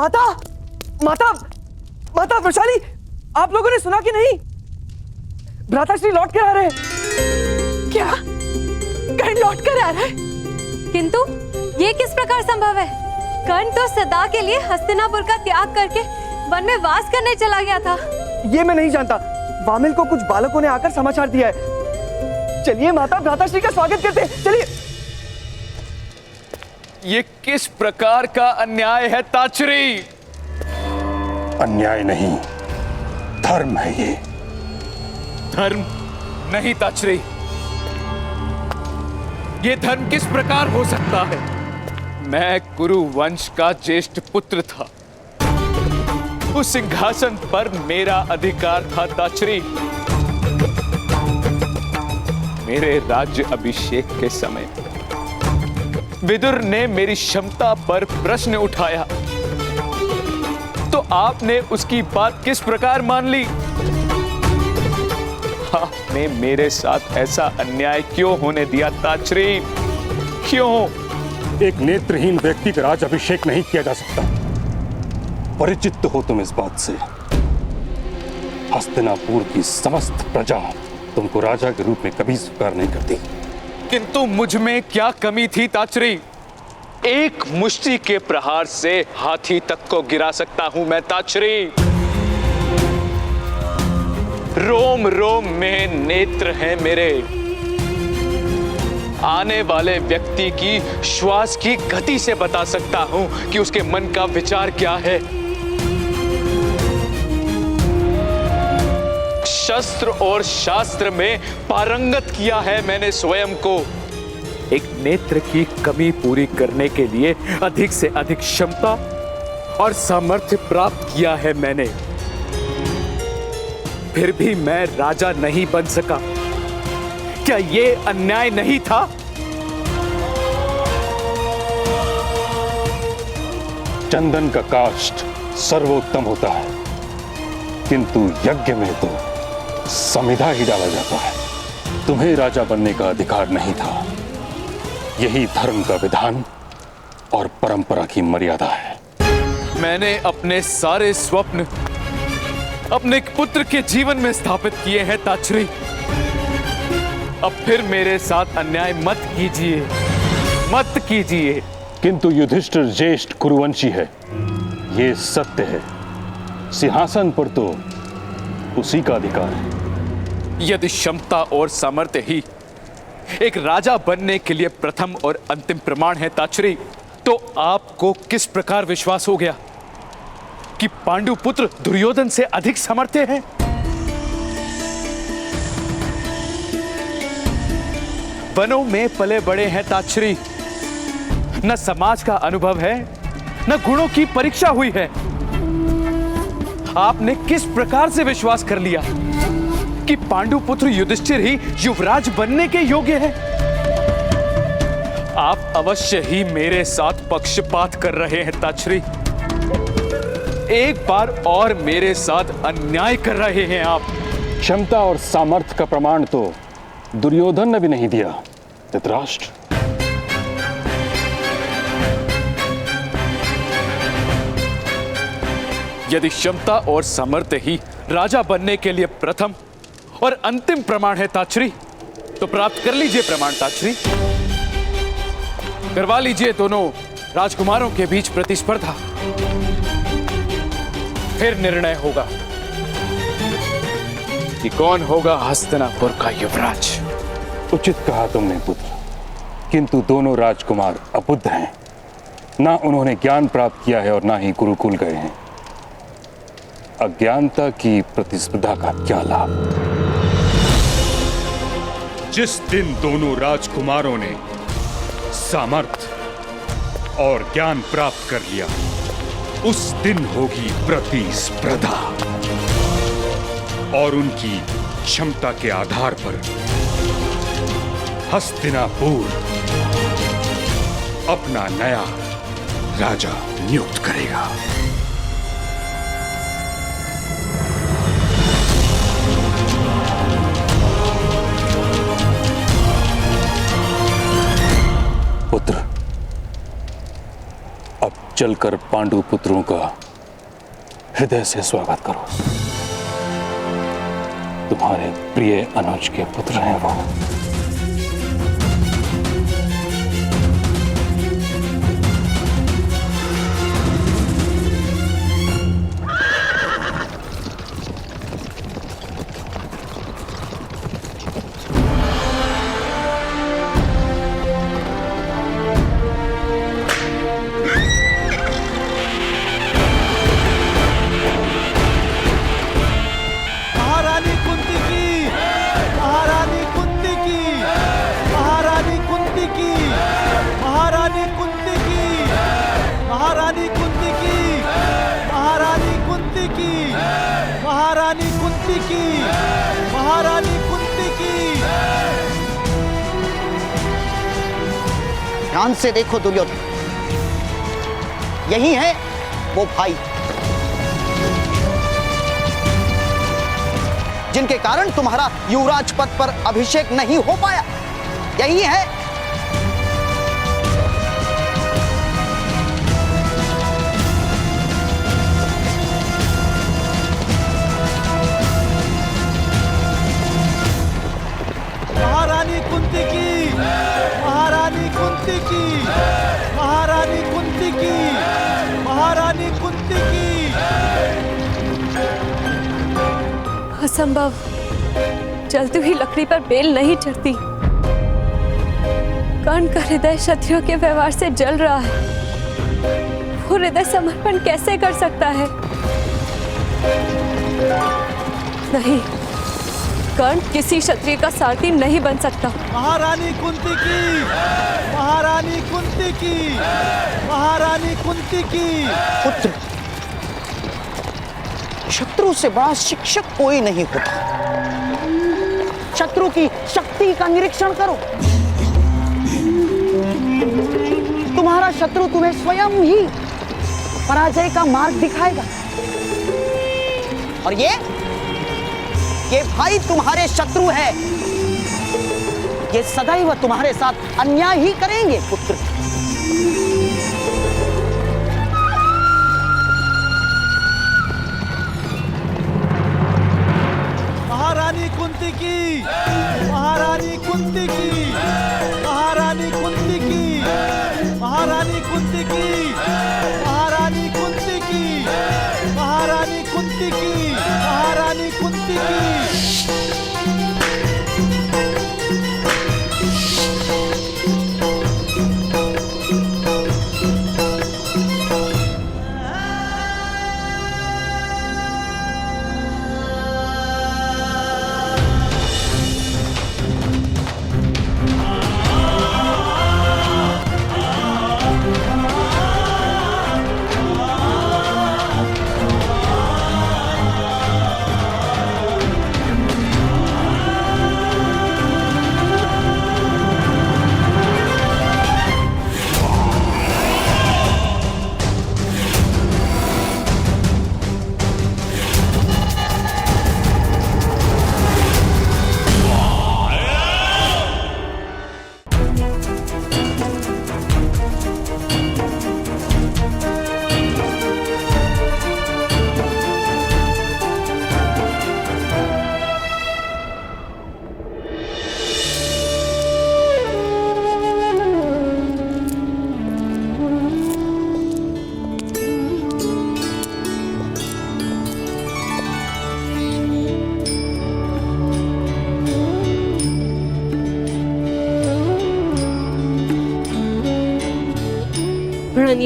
माता माता माता वैशाली, आप लोगों ने सुना कि नहीं? भ्राताश्री लौट कर आ रहे हैं। क्या? कर्ण लौट कर आ रहा है? किंतु ये किस प्रकार संभव है? कर्ण तो सदा के लिए हस्तिनापुर का त्याग करके वन में वास करने चला गया था। ये मैं नहीं जानता। वामिल को कुछ बालकों ने आकर समाचार दिया है। चलिए माता, भ्राताश्री का स्वागत करते हैं, चलिए। ये किस प्रकार का अन्याय है ताचरी? अन्याय नहीं, धर्म है ये। धर्म नहीं ताचरी, ये धर्म किस प्रकार हो सकता है? मैं कुरु वंश का ज्येष्ठ पुत्र था, उस सिंहासन पर मेरा अधिकार था ताचरी। मेरे राज्य अभिषेक के समय विदुर ने मेरी क्षमता पर प्रश्न उठाया, तो आपने उसकी बात किस प्रकार मान ली? आपने मेरे साथ ऐसा अन्याय क्यों होने दिया ताचरी? क्यों? एक नेत्रहीन व्यक्ति का राज अभिषेक नहीं किया जा सकता। परिचित तो हो तुम इस बात से। हस्तिनापुर की समस्त प्रजा तुमको राजा के रूप में कभी स्वीकार नहीं करती। किंतु मुझ में क्या कमी थी ताचरी? एक मुष्टि के प्रहार से हाथी तक को गिरा सकता हूं मैं ताचरी। रोम रोम में नेत्र हैं मेरे। आने वाले व्यक्ति की श्वास की गति से बता सकता हूं कि उसके मन का विचार क्या है। शस्त्र और शास्त्र में पारंगत किया है मैंने स्वयं को। एक नेत्र की कमी पूरी करने के लिए अधिक से अधिक क्षमता और सामर्थ्य प्राप्त किया है मैंने। फिर भी मैं राजा नहीं बन सका। क्या ये अन्याय नहीं था? चंदन का काष्ठ सर्वोत्तम होता है, किंतु यज्ञ में तो समिधा ही डाला जाता है। तुम्हें राजा बनने का अधिकार नहीं था। यही धर्म का विधान और परंपरा की मर्यादा है। मैंने अपने सारे स्वप्न अपने एक पुत्र के जीवन में स्थापित किए हैं ताचरी। अब फिर मेरे साथ अन्याय मत कीजिए, मत कीजिए। किंतु युधिष्ठिर ज्येष्ठ कुरुवंशी है, ये सत्य है। सिंहासन पर तो उसी का अधिकार है। यदि क्षमता और सामर्थ्य ही एक राजा बनने के लिए प्रथम और अंतिम प्रमाण है ताचरी, तो आपको किस प्रकार विश्वास हो गया कि पांडु पुत्र दुर्योधन से अधिक समर्थ्य है? वनों में पले बड़े हैं ताचरी, न समाज का अनुभव है, न गुणों की परीक्षा हुई है। आपने किस प्रकार से विश्वास कर लिया कि पांडु पुत्र युधिष्ठिर ही युवराज बनने के योग्य है? आप अवश्य ही मेरे साथ पक्षपात कर रहे हैं ताचरी। एक बार और मेरे साथ अन्याय कर रहे हैं आप। क्षमता और सामर्थ्य का प्रमाण तो दुर्योधन ने भी नहीं दिया। धृतराष्ट्र, यदि क्षमता और सामर्थ्य ही राजा बनने के लिए प्रथम और अंतिम प्रमाण है ताचरी, तो प्राप्त कर लीजिए प्रमाण ताचरी। करवा लीजिए दोनों राजकुमारों के बीच प्रतिस्पर्धा। फिर निर्णय होगा कि कौन होगा हस्तिनापुर का युवराज। उचित कहा तुमने पुत्र, किंतु दोनों राजकुमार अबुद्ध हैं। ना उन्होंने ज्ञान प्राप्त किया है और ना ही गुरुकुल गए हैं। अज्ञानता की प्रतिस्पर्धा का क्या लाभ? जिस दिन दोनों राजकुमारों ने सामर्थ्य और ज्ञान प्राप्त कर लिया, उस दिन होगी प्रतिस्पर्धा और उनकी क्षमता के आधार पर हस्तिनापुर अपना नया राजा नियुक्त करेगा। पुत्र, अब चलकर पांडु पुत्रों का हृदय से स्वागत करो। तुम्हारे प्रिय अनुज के पुत्र हैं वो। महारानी कुंती की, महारानी कुंती की, महारानी कुंती की, महारानी कुंती की, महारानी कुंती की, महारानी कुंती की, महारानी कुंती की, महारानी कुंती की। ध्यान से देखो दुर्योधन, यही है वो भाई जिनके कारण तुम्हारा युवराज पद पर अभिषेक नहीं हो पाया। यही है महारानी कुंती की, महारानी कुंती की, महारानी कुंती की, महारानी कुंती की। असंभव, जलती हुई लकड़ी पर बेल नहीं चढ़ती। कर्ण का हृदय क्षत्रियों के व्यवहार से जल रहा है। वो हृदय समर्पण कैसे कर सकता है? नहीं, कर्ण किसी क्षत्रिय का सारथी नहीं बन सकता। महारानी कुंती की, महारानी कुंती की, महारानी कुंती की। पुत्र, शत्रु से बड़ा शिक्षक कोई नहीं होता। शत्रु की शक्ति का निरीक्षण करो। तुम्हारा शत्रु तुम्हें स्वयं ही पराजय का मार्ग दिखाएगा। और ये भाई तुम्हारे शत्रु है। ये सदैव तुम्हारे साथ अन्याय ही करेंगे पुत्र। महारानी कुंती की, महारानी कुंती की, महारानी कुंती की, महारानी कुंती की, महारानी कुंती की, महारानी कुंती की, महारानी कुंती की।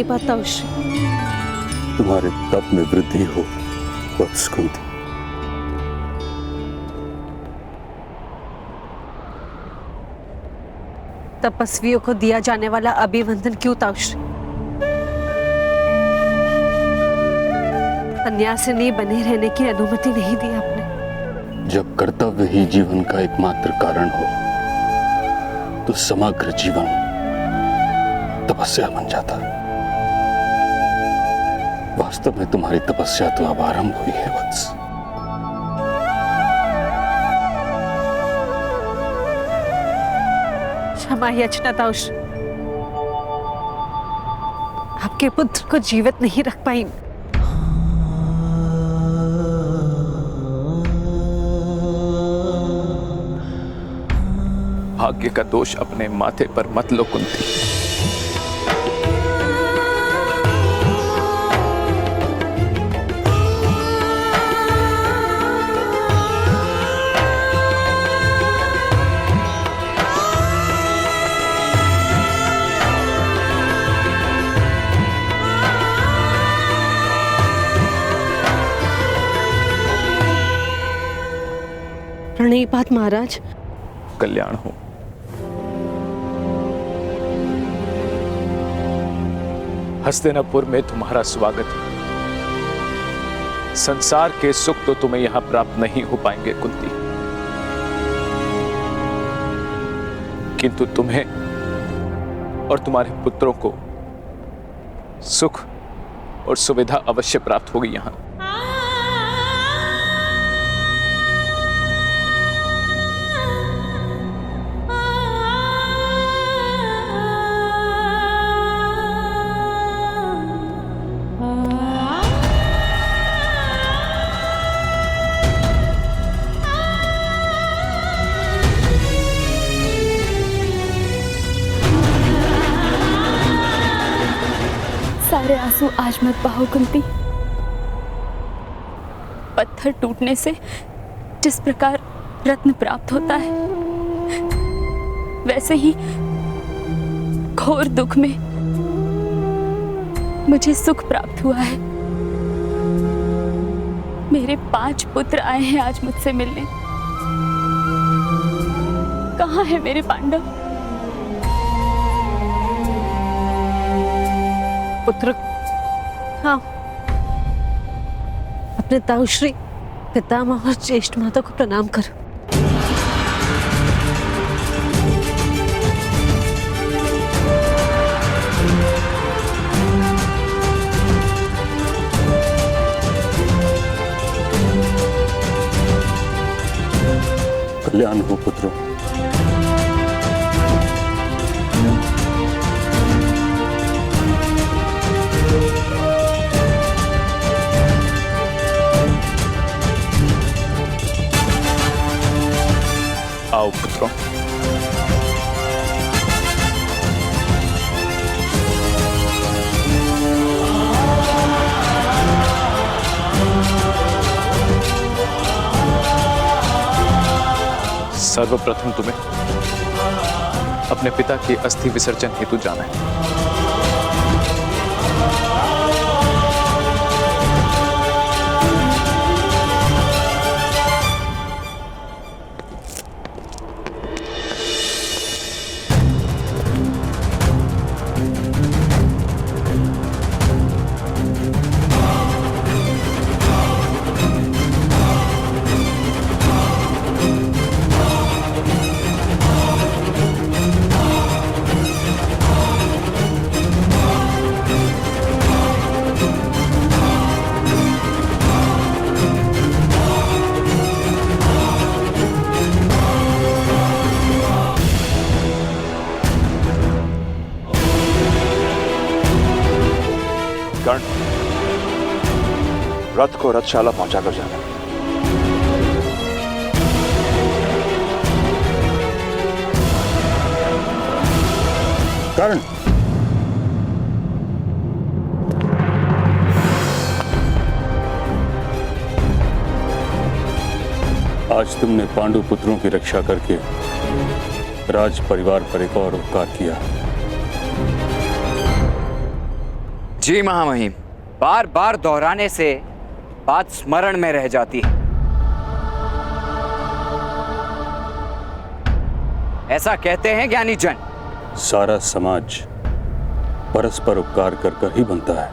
पाताश्री, तुम्हारे तप में वृद्धि हो वत्स कुंती। तपस्वियों को दिया जाने वाला अभिवंदन क्यों ताश्री? अन्यासिनी बने रहने की अनुमति नहीं दी आपने। जब कर्तव्य ही जीवन का एकमात्र कारण हो तो समग्र जीवन तपस्या बन जाता है। वास्तव में तुम्हारी तपस्या तो अब आरंभ हुई है वत्स। क्षमा याचना ताश्री, आप आपके पुत्र को जीवित नहीं रख पाई। भाग्य का दोष अपने माथे पर मत लो कुंती। प्रणयपात महाराज। कल्याण हो। हस्तिनापुर में तुम्हारा स्वागत है। संसार के सुख तो तुम्हें यहां प्राप्त नहीं हो पाएंगे कुंती, किंतु तुम्हें और तुम्हारे पुत्रों को सुख और सुविधा अवश्य प्राप्त होगी यहां। सारे आंसू आज मत बहाओ कुंती। पत्थर टूटने से जिस प्रकार रत्न प्राप्त होता है, वैसे ही घोर दुख में मुझे सुख प्राप्त हुआ है। मेरे 5 पुत्र आए हैं आज मुझसे मिलने। कहाँ है मेरे पांडव? पुत्र, हाँ, अपने ताऊश्री पितामह और ज्येष्ठ माता को प्रणाम करो। कल्याण हो पुत्रों। आओ पुत्रों। सर्वप्रथम तुम्हें अपने पिता के अस्थि विसर्जन हेतु जाना है। रथ को रथशाला पहुंचाकर जाना। कर्ण, आज तुमने पांडु पुत्रों की रक्षा करके राज परिवार पर एक और उपकार किया। जी महामहिम, बार बार दोहराने से बात स्मरण में रह जाती है। ऐसा कहते हैं ज्ञानी जन। सारा समाज परस्पर उपकार कर कर ही बनता है।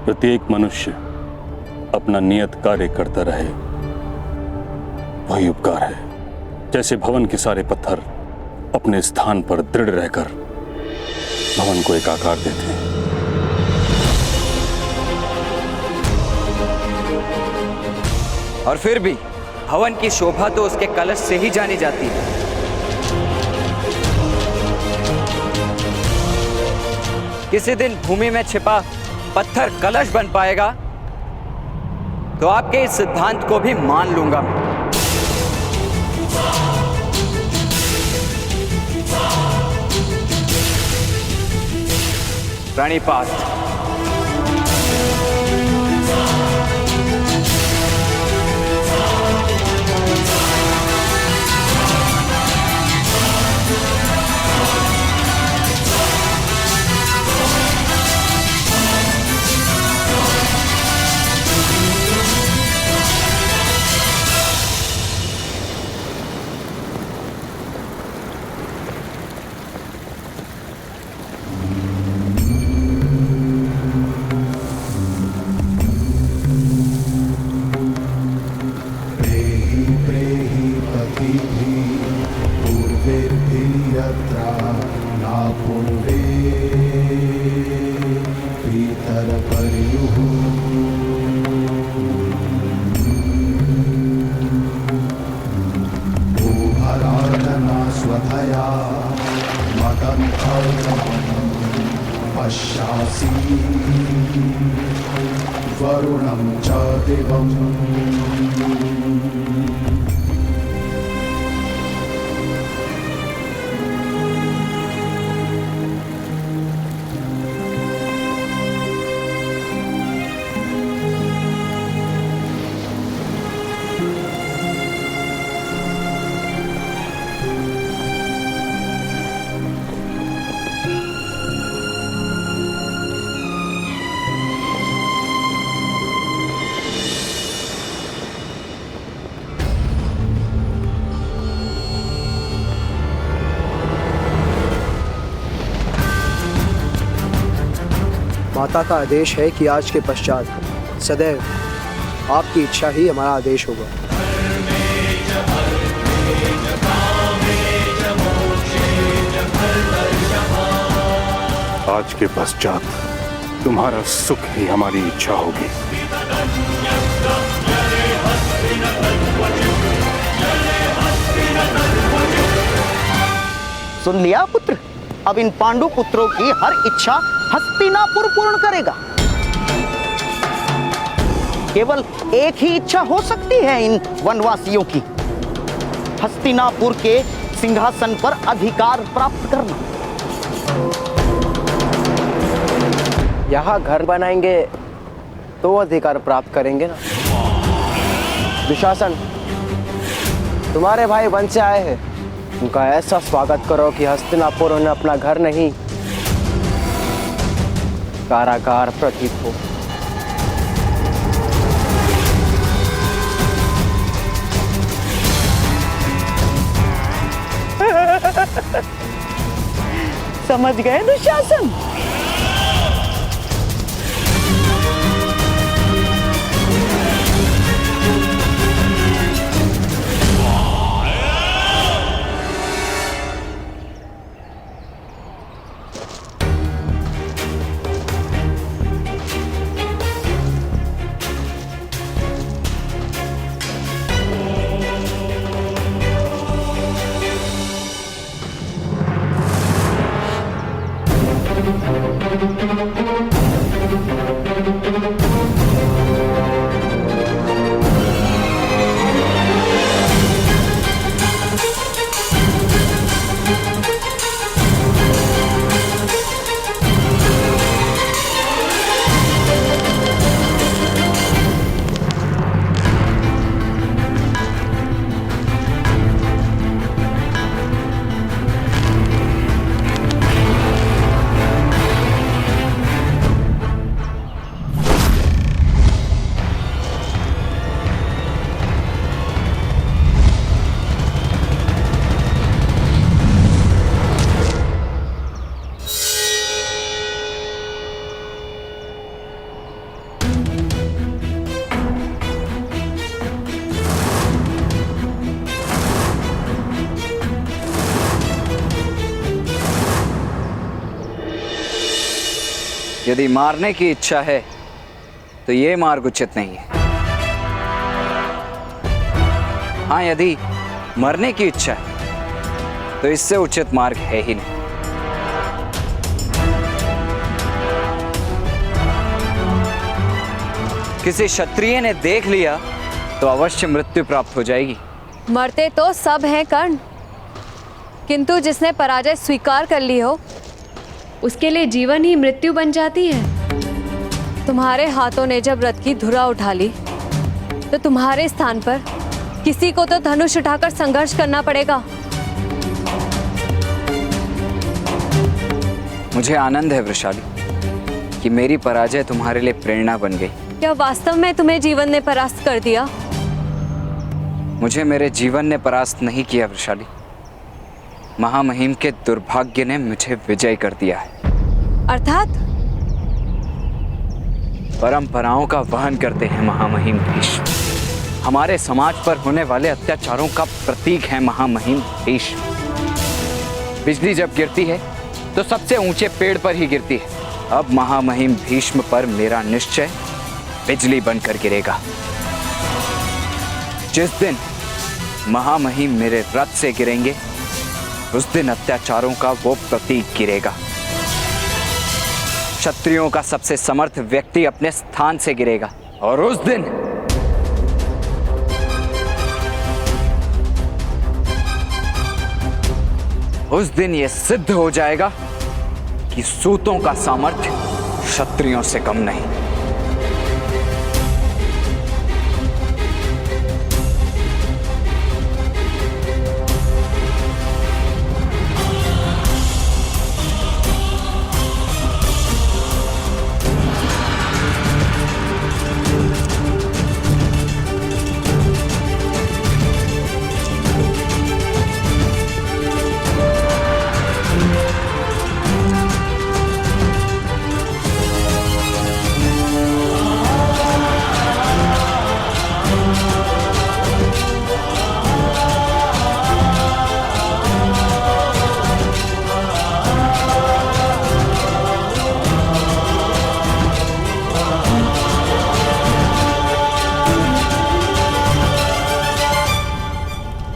प्रत्येक मनुष्य अपना नियत कार्य करता रहे, वही उपकार है। जैसे भवन के सारे पत्थर अपने स्थान पर दृढ़ रहकर भवन को एक आकार देते हैं। और फिर भी भवन की शोभा तो उसके कलश से ही जानी जाती है। किसी दिन भूमि में छिपा पत्थर कलश बन पाएगा तो आपके इस सिद्धांत को भी मान लूंगा मैं। प्रणिपात। वरुणं च दिवम् माता का आदेश है कि आज के पश्चात सदैव आपकी इच्छा ही हमारा आदेश होगा। आज के पश्चात तुम्हारा सुख ही हमारी इच्छा होगी। सुन लिया पुत्र, अब इन पांडु पुत्रों की हर इच्छा हस्तिनापुर पूर्ण करेगा। केवल एक ही इच्छा हो सकती है इन वनवासियों की, हस्तिनापुर के सिंहासन पर अधिकार प्राप्त करना। यहाँ घर बनाएंगे तो अधिकार प्राप्त करेंगे ना। दुशासन, तुम्हारे भाई वन से आए हैं, उनका ऐसा स्वागत करो कि हस्तिनापुर उन्हें अपना घर नहीं कारागार प्रतीत हो। समझ गए दुशासन? यदि मारने की इच्छा है तो ये मार्ग उचित नहीं है। हाँ, यदि मरने की इच्छा है तो इससे उचित मार्ग है ही नहीं। किसी क्षत्रिय ने देख लिया तो अवश्य मृत्यु प्राप्त हो जाएगी। मरते तो सब हैं कर्ण, किंतु जिसने पराजय स्वीकार कर ली हो उसके लिए जीवन ही मृत्यु बन जाती है। तुम्हारे हाथों ने जब रथ की धुरा उठा ली तो तुम्हारे स्थान पर किसी को तो धनुष उठाकर संघर्ष करना पड़ेगा। मुझे आनंद है वृषाली कि मेरी पराजय तुम्हारे लिए प्रेरणा बन गई। क्या वास्तव में तुम्हें जीवन ने परास्त कर दिया? मुझे मेरे जीवन ने परास्त नहीं किया वृषाली, महामहिम के दुर्भाग्य ने मुझे विजय कर दिया है। अर्थात परंपराओं का वहन करते हैं महामहिम भीष्म। हमारे समाज पर होने वाले अत्याचारों का प्रतीक है महामहिम भीष्म। बिजली जब गिरती है तो सबसे ऊंचे पेड़ पर ही गिरती है। अब महामहिम भीष्म पर मेरा निश्चय बिजली बनकर गिरेगा। जिस दिन महामहिम मेरे रथ से गिरेंगे उस दिन अत्याचारों का वो प्रतीक गिरेगा। क्षत्रियों का सबसे समर्थ व्यक्ति अपने स्थान से गिरेगा और उस दिन ये सिद्ध हो जाएगा कि सूतों का सामर्थ्य क्षत्रियों से कम नहीं।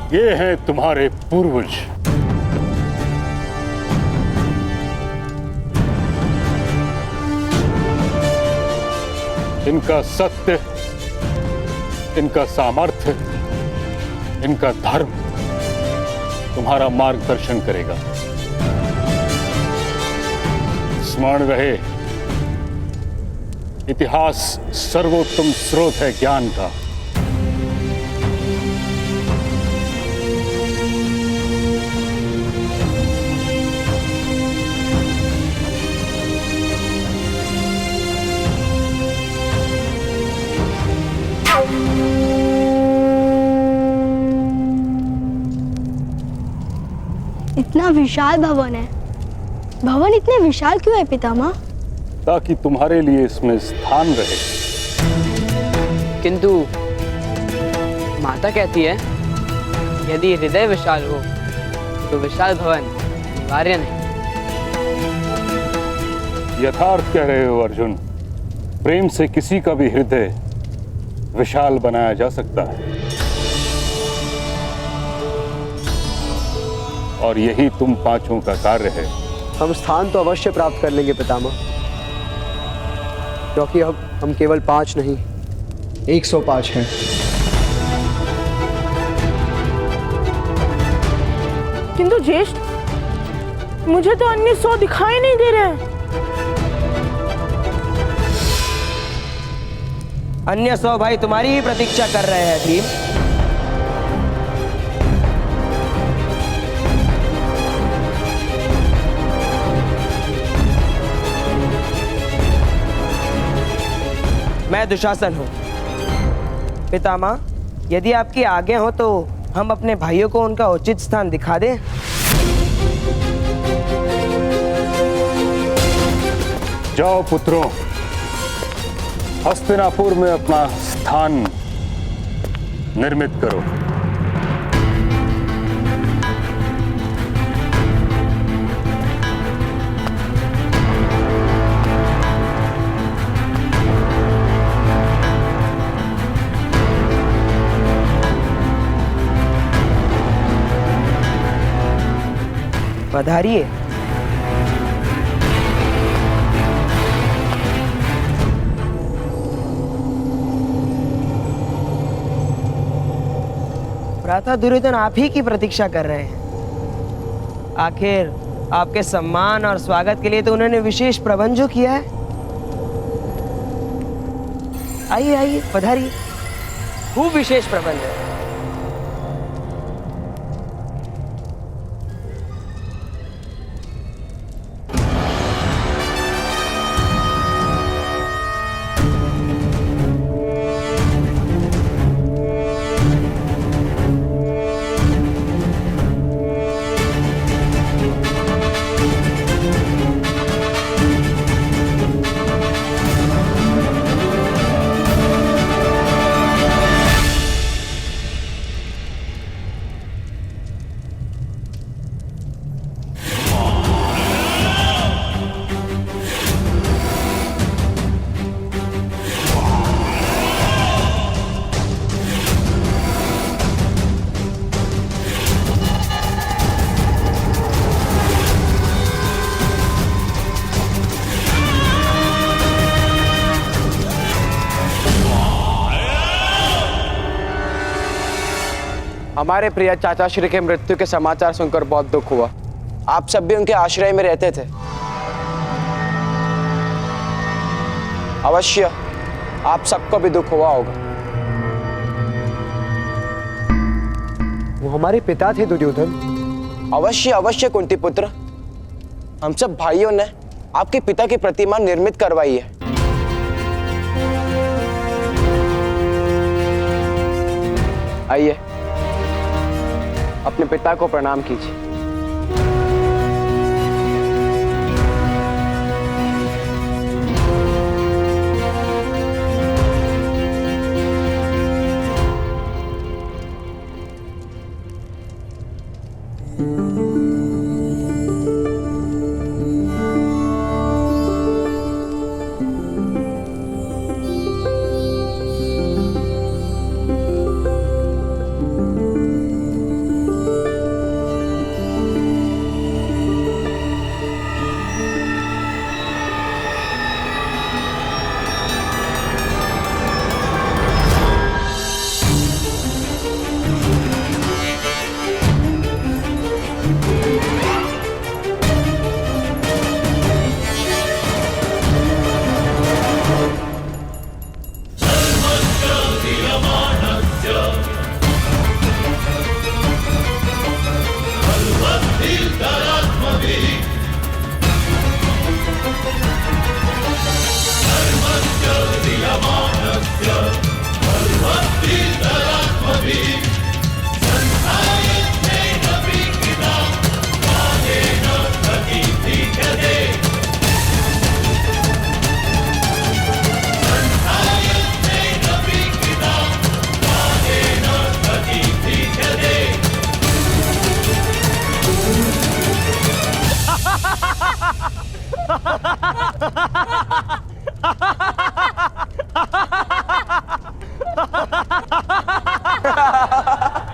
ये हैं तुम्हारे पूर्वज। इनका सत्य, इनका सामर्थ्य, इनका धर्म तुम्हारा मार्गदर्शन करेगा। स्मरण रहे, इतिहास सर्वोत्तम स्रोत है ज्ञान का। इतना विशाल भवन है। भवन इतने विशाल क्यों है पितामह? ताकि तुम्हारे लिए इसमें स्थान रहे। किंतु माता कहती है यदि हृदय विशाल हो तो विशाल भवन अनिवार्य नहीं। यथार्थ कह रहे हो अर्जुन। प्रेम से किसी का भी हृदय विशाल बनाया जा सकता है, और यही तुम पांचों का कार्य है। हम स्थान तो अवश्य प्राप्त कर लेंगे पितामह, क्योंकि अब हम केवल 5 नहीं 105 हैं। किंतु ज्येष्ठ, मुझे तो अन्य 100 दिखाई नहीं दे रहे हैं। अन्य 100 भाई तुम्हारी ही प्रतीक्षा कर रहे हैं भीम। मैं दुशासन हूँ। पितामह, यदि आपकी आज्ञा हो तो हम अपने भाइयों को उनका उचित स्थान दिखा दें। जाओ पुत्रों, हस्तिनापुर में अपना स्थान निर्मित करो। पधारिए। भ्राता दुर्योधन आप ही की प्रतीक्षा कर रहे हैं। आखिर आपके सम्मान और स्वागत के लिए तो उन्होंने विशेष प्रबंध जो किया है। आइए आइए, पधारिए। खूब विशेष प्रबंध है। हमारे प्रिय चाचा श्री के मृत्यु के समाचार सुनकर बहुत दुख हुआ। आप सब भी उनके आश्रय में रहते थे। अवश्य आप सबको भी दुख हुआ होगा। वो हमारे पिता थे दुर्योधन। अवश्य अवश्य कुंती पुत्र, हम सब भाइयों ने आपके पिता की प्रतिमा निर्मित करवाई है। आइए अपने पिता को प्रणाम कीजिए।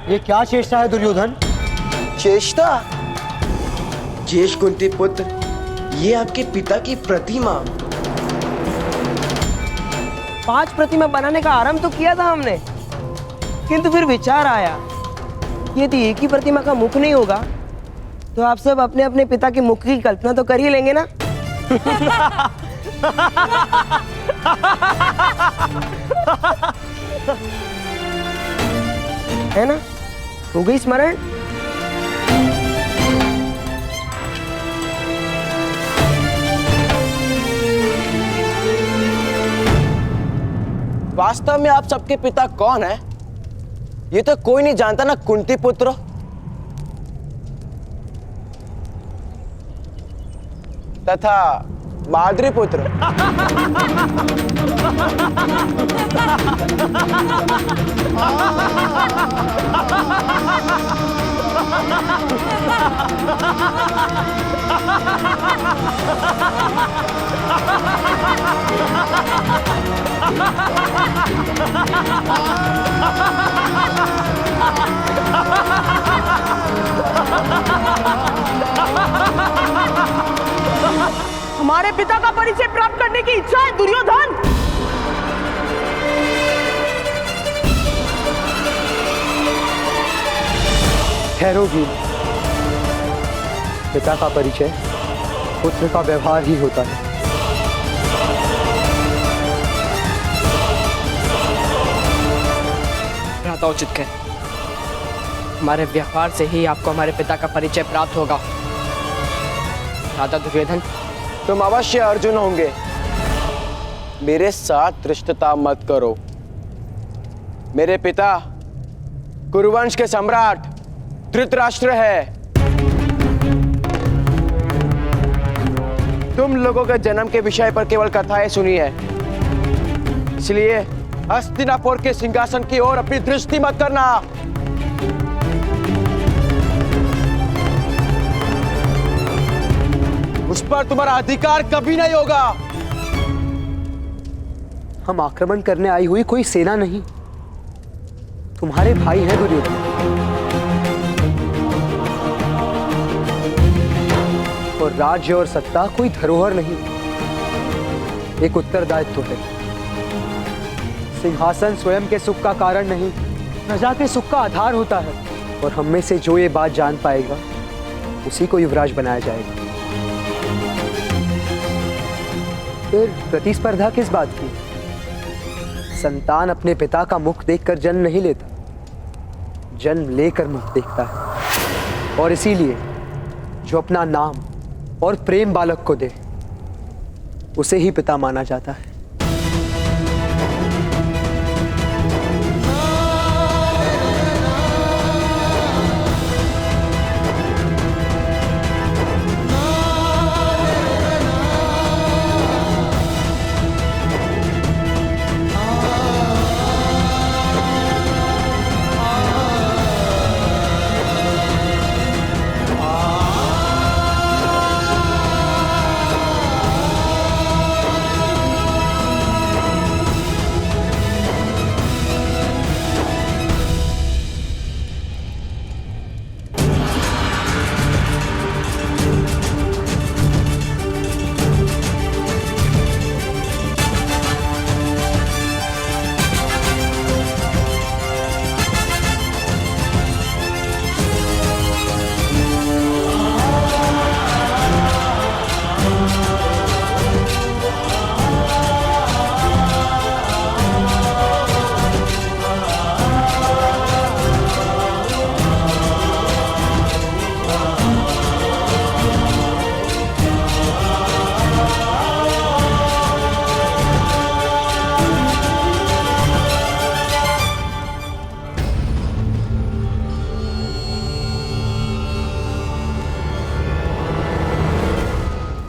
ये क्या चेष्टा है दुर्योधन? चेष्टा? जेष्ठ कुंती पुत्र, ये आपके पिता की प्रतिमा। 5 प्रतिमा बनाने का आरंभ तो किया था हमने, किंतु फिर विचार आया कि यदि एक ही प्रतिमा का मुख नहीं होगा तो आप सब अपने अपने पिता के मुख की कल्पना तो कर ही लेंगे ना। है ना? हो गई स्मरण? वास्तव में आप सबके पिता कौन है, ये तो कोई नहीं जानता ना कुंती पुत्र। तथा माद्री पुत्र। हमारे पिता का परिचय प्राप्त करने की इच्छा है दुर्योधन। ठहरो भी। पिता का परिचय पुत्र का व्यवहार ही होता है। भ्राता उचित कहे, हमारे व्यवहार से ही आपको हमारे पिता का परिचय प्राप्त होगा। राजा दुर्योधन, तुम अवश्य अर्जुन होंगे। मेरे साथ धृष्टता मत करो। मेरे पिता कुरुवंश के सम्राट धृतराष्ट्र है। तुम लोगों के जन्म के विषय पर केवल कथाएं सुनी है, इसलिए हस्तिनापुर के सिंहासन की ओर अपनी दृष्टि मत करना। उस पर तुम्हारा अधिकार कभी नहीं होगा। हम आक्रमण करने आई हुई कोई सेना नहीं, तुम्हारे भाई हैं दुर्योधन। और राज्य और सत्ता कोई धरोहर नहीं, एक उत्तरदायित्व है। सिंहासन स्वयं के सुख का कारण नहीं, प्रजा के सुख का आधार होता है। और हम में से जो ये बात जान पाएगा उसी को युवराज बनाया जाएगा। फिर प्रतिस्पर्धा किस बात की? संतान अपने पिता का मुख देखकर जन्म नहीं लेता, जन्म लेकर मुख देखता है। और इसीलिए जो अपना नाम और प्रेम बालक को दे, उसे ही पिता माना जाता है।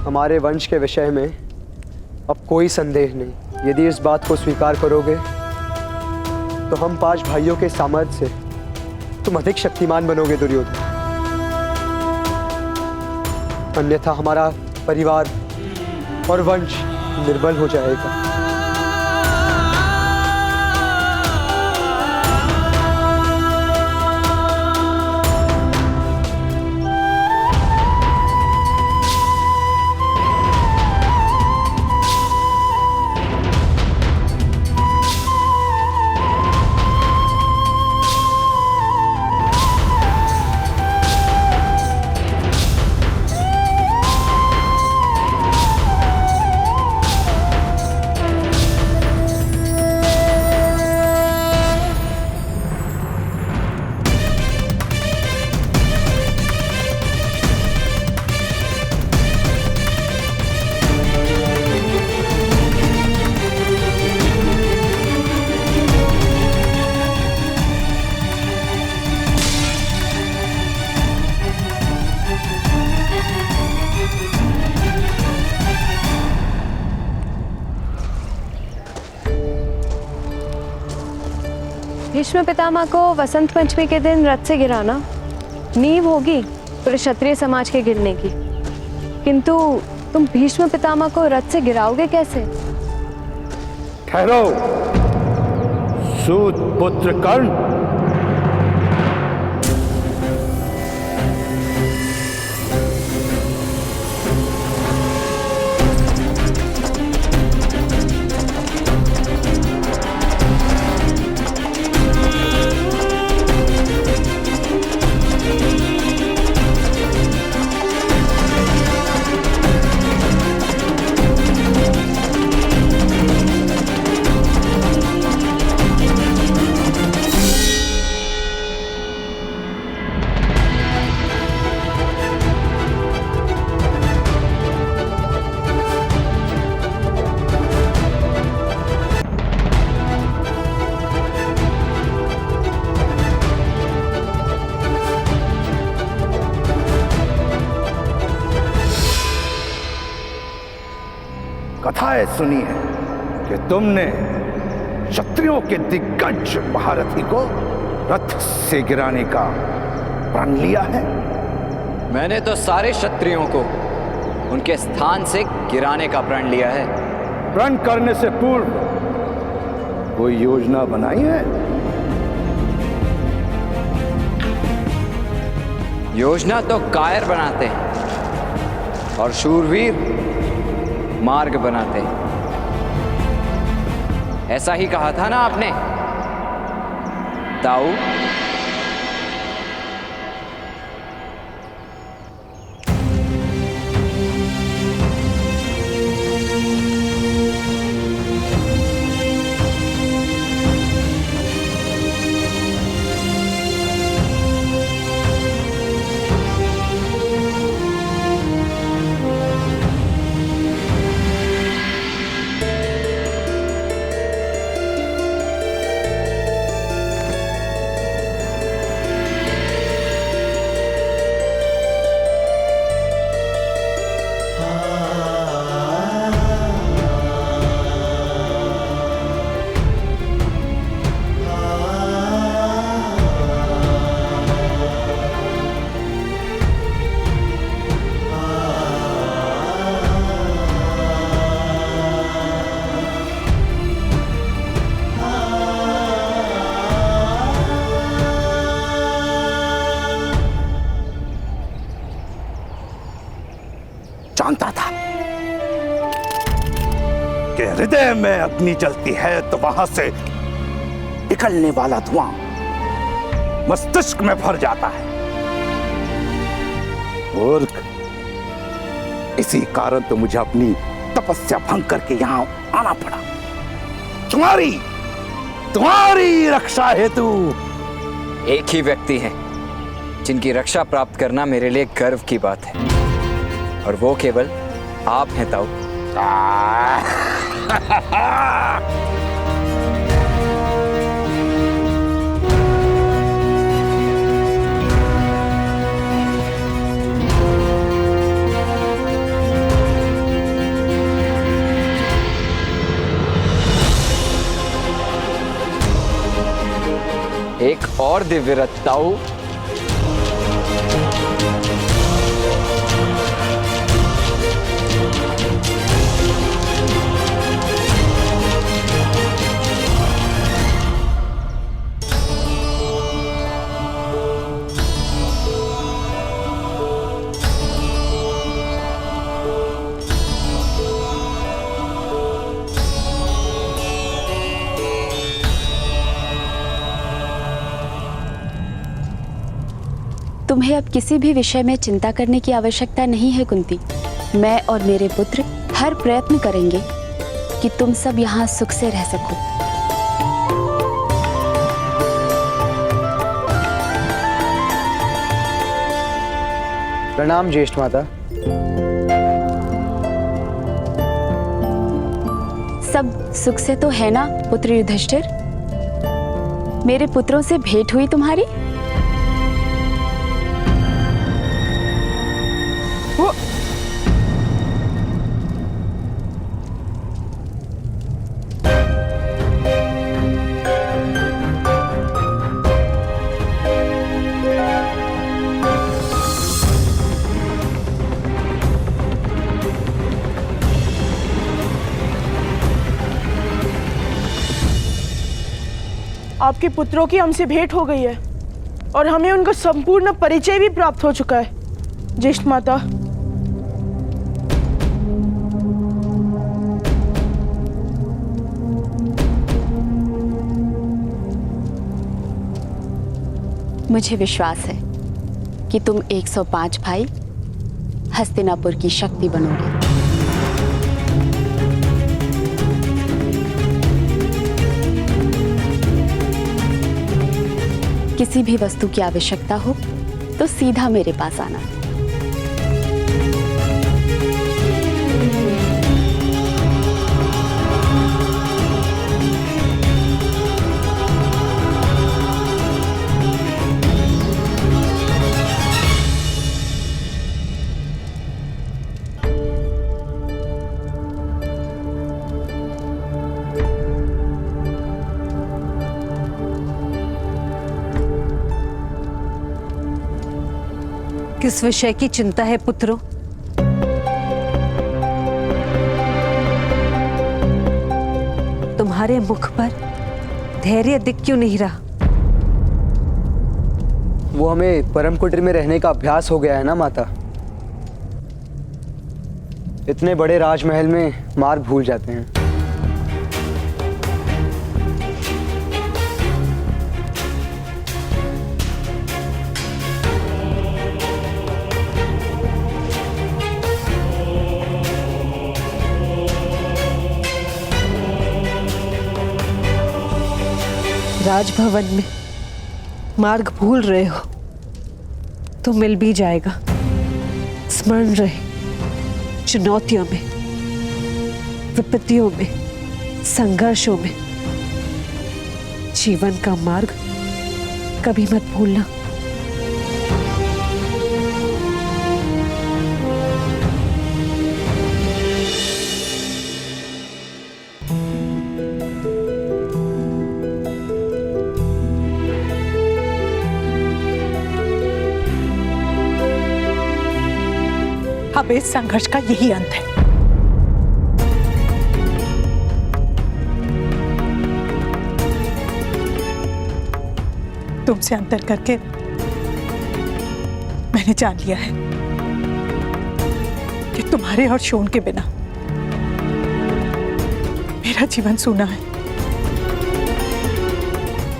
हमारे वंश के विषय में अब कोई संदेह नहीं। यदि इस बात को स्वीकार करोगे तो हम 5 भाइयों के सामर्थ्य से तुम अधिक शक्तिमान बनोगे दुर्योधन। अन्यथा हमारा परिवार और वंश निर्बल हो जाएगा। भीष्म पितामह को वसंत पंचमी के दिन रथ से गिराना नींव होगी पूरे क्षत्रिय समाज के गिरने की, किंतु तुम भीष्म पितामह को रथ से गिराओगे कैसे? ठहरो सूत पुत्र कर्ण। कथाएं सुनी है कि तुमने क्षत्रियों के दिग्गज महारथी को रथ से गिराने का प्रण लिया है। मैंने तो सारे क्षत्रियों को उनके स्थान से गिराने का प्रण लिया है। प्रण करने से पूर्व कोई योजना बनाई है? योजना तो कायर बनाते हैं और शूरवीर मार्ग बनाते हैं। ऐसा ही कहा था ना आपने, ताऊ? जानता था कि हृदय में अग्नि जलती है तो वहां से निकलने वाला धुआं मस्तिष्क में भर जाता है। और इसी कारण तो मुझे अपनी तपस्या भंग करके यहां आना पड़ा, तुम्हारी रक्षा हेतु। एक ही व्यक्ति है जिनकी रक्षा प्राप्त करना मेरे लिए गर्व की बात है, और वो केवल आप हैं ताऊ। एक और दिव्य रथ ताऊ। तुम्हें अब किसी भी विषय में चिंता करने की आवश्यकता नहीं है कुंती। मैं और मेरे पुत्र हर प्रयत्न करेंगे कि तुम सब यहाँ सुख से रह सको। प्रणाम ज्येष्ठ माता। सब सुख से तो है ना पुत्र युधिष्ठिर? मेरे पुत्रों से भेंट हुई तुम्हारी? आपके पुत्रों की हमसे भेंट हो गई है और हमें उनका संपूर्ण परिचय भी प्राप्त हो चुका है ज्येष्ठ माता। मुझे विश्वास है कि तुम 105 भाई हस्तिनापुर की शक्ति बनोगे। किसी भी वस्तु की आवश्यकता हो तो सीधा मेरे पास आना। किस विषय की चिंता है पुत्रों? तुम्हारे मुख पर धैर्य दिख क्यों नहीं रहा? वो हमें परम कुटीर में रहने का अभ्यास हो गया है ना माता। इतने बड़े राजमहल में मार्ग भूल जाते हैं। राजभवन में मार्ग भूल रहे हो तो मिल भी जाएगा। स्मरण रहे, चुनौतियों में, विपत्तियों में, संघर्षों में जीवन का मार्ग कभी मत भूलना। अब इस संघर्ष का यही अंत है। तुमसे अंतर करके मैंने जान लिया है कि तुम्हारे और शोन के बिना मेरा जीवन सूना है।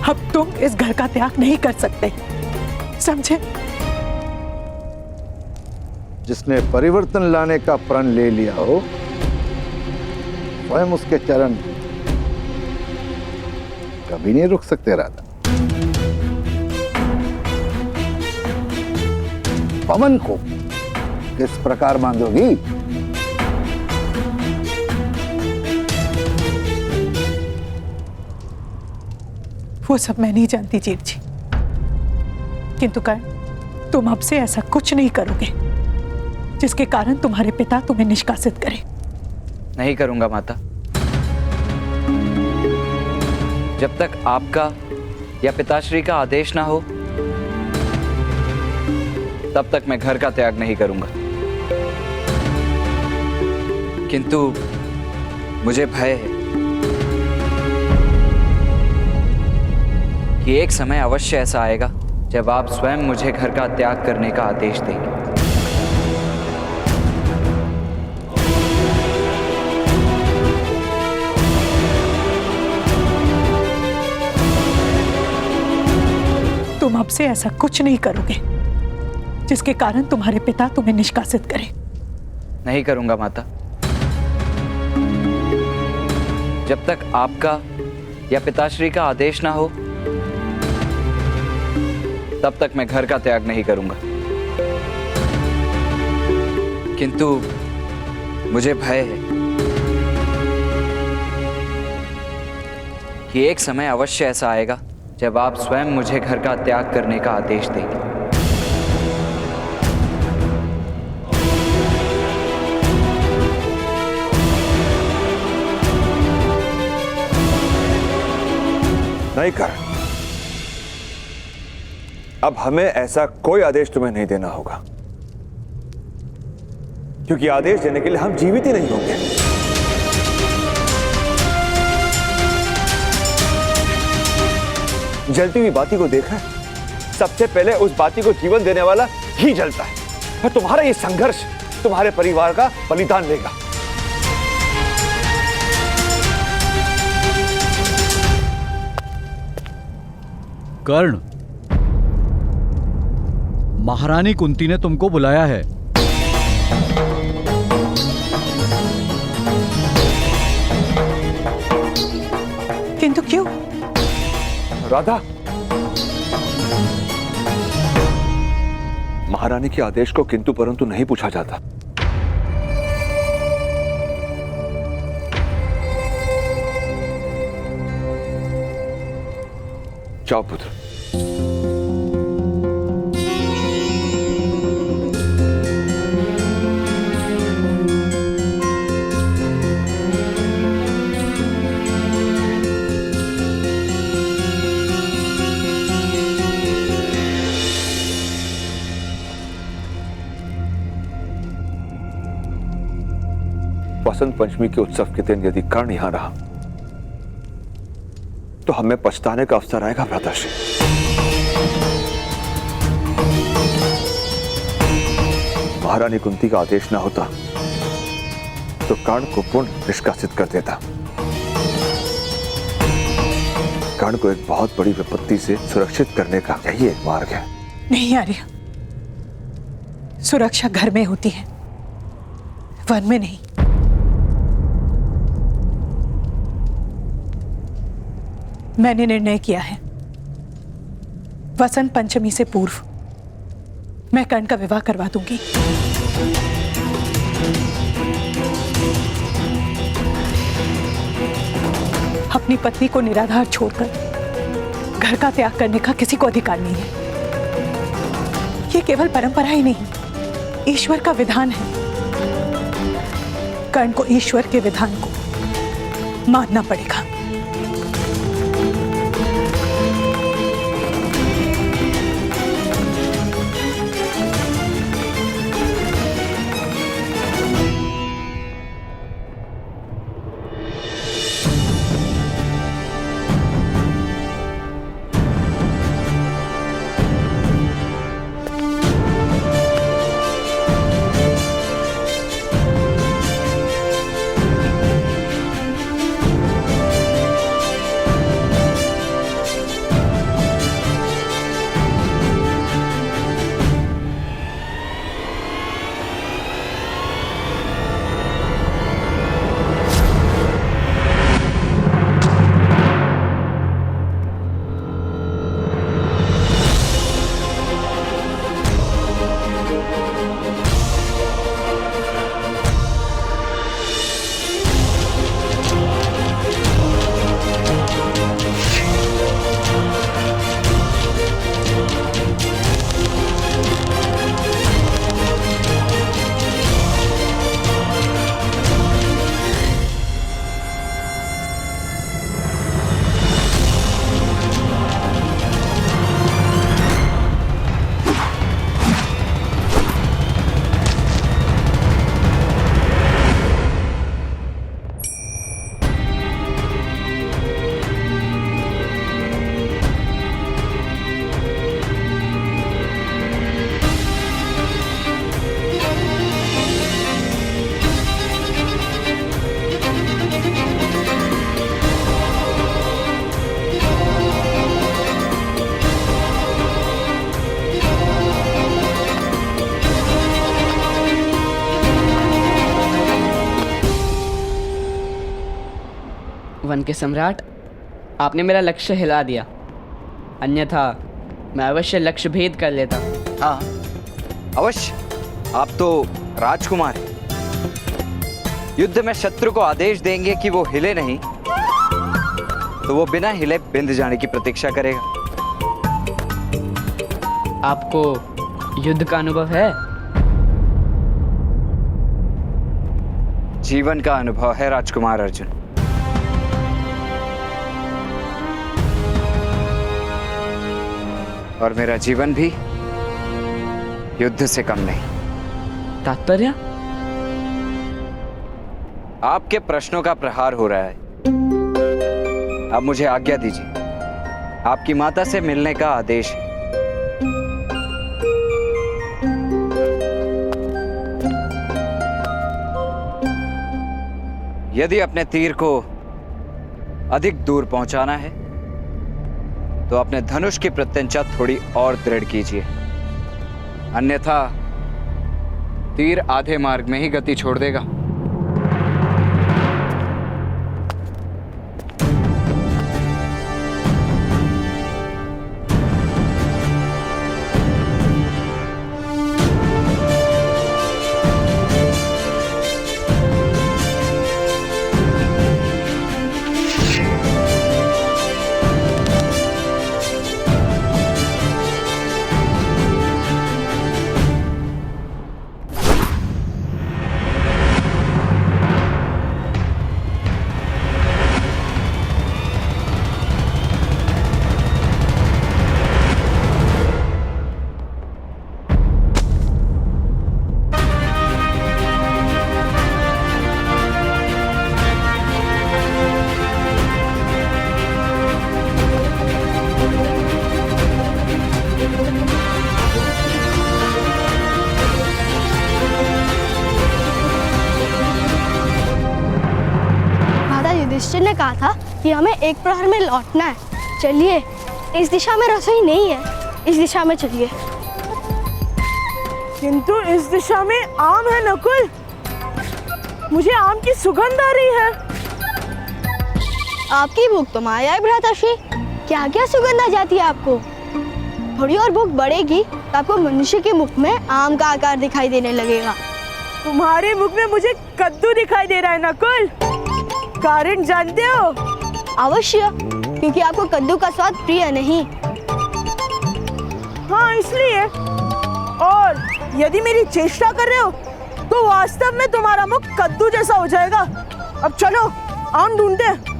अब तुम इस घर का त्याग नहीं कर सकते, समझे? जिसने परिवर्तन लाने का प्रण ले लिया हो, स्वयं उसके चरण कभी नहीं रुक सकते। राधा, पवन को किस प्रकार बांधोगी? वो सब मैं नहीं जानती जीव जी, किंतु कर्ण, तुम अब से ऐसा कुछ नहीं करोगे जिसके कारण तुम्हारे पिता तुम्हें निष्कासित करें। नहीं करूंगा माता। जब तक आपका या पिताश्री का आदेश ना हो तब तक मैं घर का त्याग नहीं करूंगा। किंतु मुझे भय है कि एक समय अवश्य ऐसा आएगा जब आप स्वयं मुझे घर का त्याग करने का आदेश देंगे। तुम अब से ऐसा कुछ नहीं करोगे जिसके कारण तुम्हारे पिता तुम्हें निष्कासित करें। नहीं करूंगा माता। जब तक आपका या पिताश्री का आदेश ना हो तब तक मैं घर का त्याग नहीं करूंगा। किंतु मुझे भय है कि एक समय अवश्य ऐसा आएगा जब आप स्वयं मुझे घर का त्याग करने का आदेश देंगे। नहीं कर, अब हमें ऐसा कोई आदेश तुम्हें नहीं देना होगा, क्योंकि आदेश देने के लिए हम जीवित ही नहीं होंगे। जलती हुई बाती को देखा, सबसे पहले उस बाती को जीवन देने वाला ही जलता है, और तुम्हारा ये संघर्ष तुम्हारे परिवार का बलिदान लेगा। कर्ण, महारानी कुंती ने तुमको बुलाया है। किंतु क्यों? राधा, महारानी के आदेश को किंतु परंतु नहीं पूछा जाता। जाओ पुत्र। वसंत पंचमी के उत्सव के दिन यदि कर्ण यहां रहा तो हमें पछताने का अवसर आएगा भ्राताश्री। महारानी कुंती का आदेश ना होता तो कर्ण को पूर्ण निष्कासित कर देता। कर्ण को एक बहुत बड़ी विपत्ति से सुरक्षित करने का यही एक मार्ग है। नहीं आर्य, सुरक्षा घर में होती है, वन में नहीं। मैंने निर्णय किया है, वसंत पंचमी से पूर्व मैं कर्ण का विवाह करवा दूंगी। अपनी पत्नी को निराधार छोड़कर घर का त्याग करने का किसी को अधिकार नहीं है। ये केवल परंपरा ही नहीं, ईश्वर का विधान है। कर्ण को ईश्वर के विधान को मानना पड़ेगा। वन के सम्राट, आपने मेरा लक्ष्य हिला दिया, अन्यथा मैं अवश्य लक्ष्य भेद कर लेता। हाँ अवश्य, आप तो राजकुमार हैं। युद्ध में शत्रु को आदेश देंगे कि वो हिले नहीं तो वो बिना हिले बिंद जाने की प्रतीक्षा करेगा। आपको युद्ध का अनुभव है? जीवन का अनुभव है राजकुमार अर्जुन। और मेरा जीवन भी युद्ध से कम नहीं। तात्पर्य? आपके प्रश्नों का प्रहार हो रहा है। अब मुझे आज्ञा दीजिए, आपकी माता से मिलने का आदेश है। यदि अपने तीर को अधिक दूर पहुंचाना है तो अपने धनुष की प्रत्यंचा थोड़ी और दृढ़ कीजिए, अन्यथा तीर आधे मार्ग में ही गति छोड़ देगा। युधिष्ठिर ने कहा था कि हमें एक प्रहर में लौटना है। चलिए, इस दिशा में रसोई नहीं है, इस दिशा में चलिए। किंतु इस दिशा में आम है नकुल, मुझे आम की सुगंध आ रही है। आपकी भूख तो माया है भ्राताश्री, क्या क्या सुगंध आ जाती है आपको। थोड़ी और भूख बढ़ेगी तो आपको मनुष्य के मुख में आम का आकार दिखाई देने लगेगा। तुम्हारे मुख में मुझे कद्दू दिखाई दे रहा है नकुल, कारण जानते हो? अवश्य, क्योंकि आपको कद्दू का स्वाद प्रिय नहीं। हाँ, इसलिए। और यदि मेरी चेष्टा कर रहे हो तो वास्तव में तुम्हारा मुख कद्दू जैसा हो जाएगा। अब चलो आम ढूंढते हैं।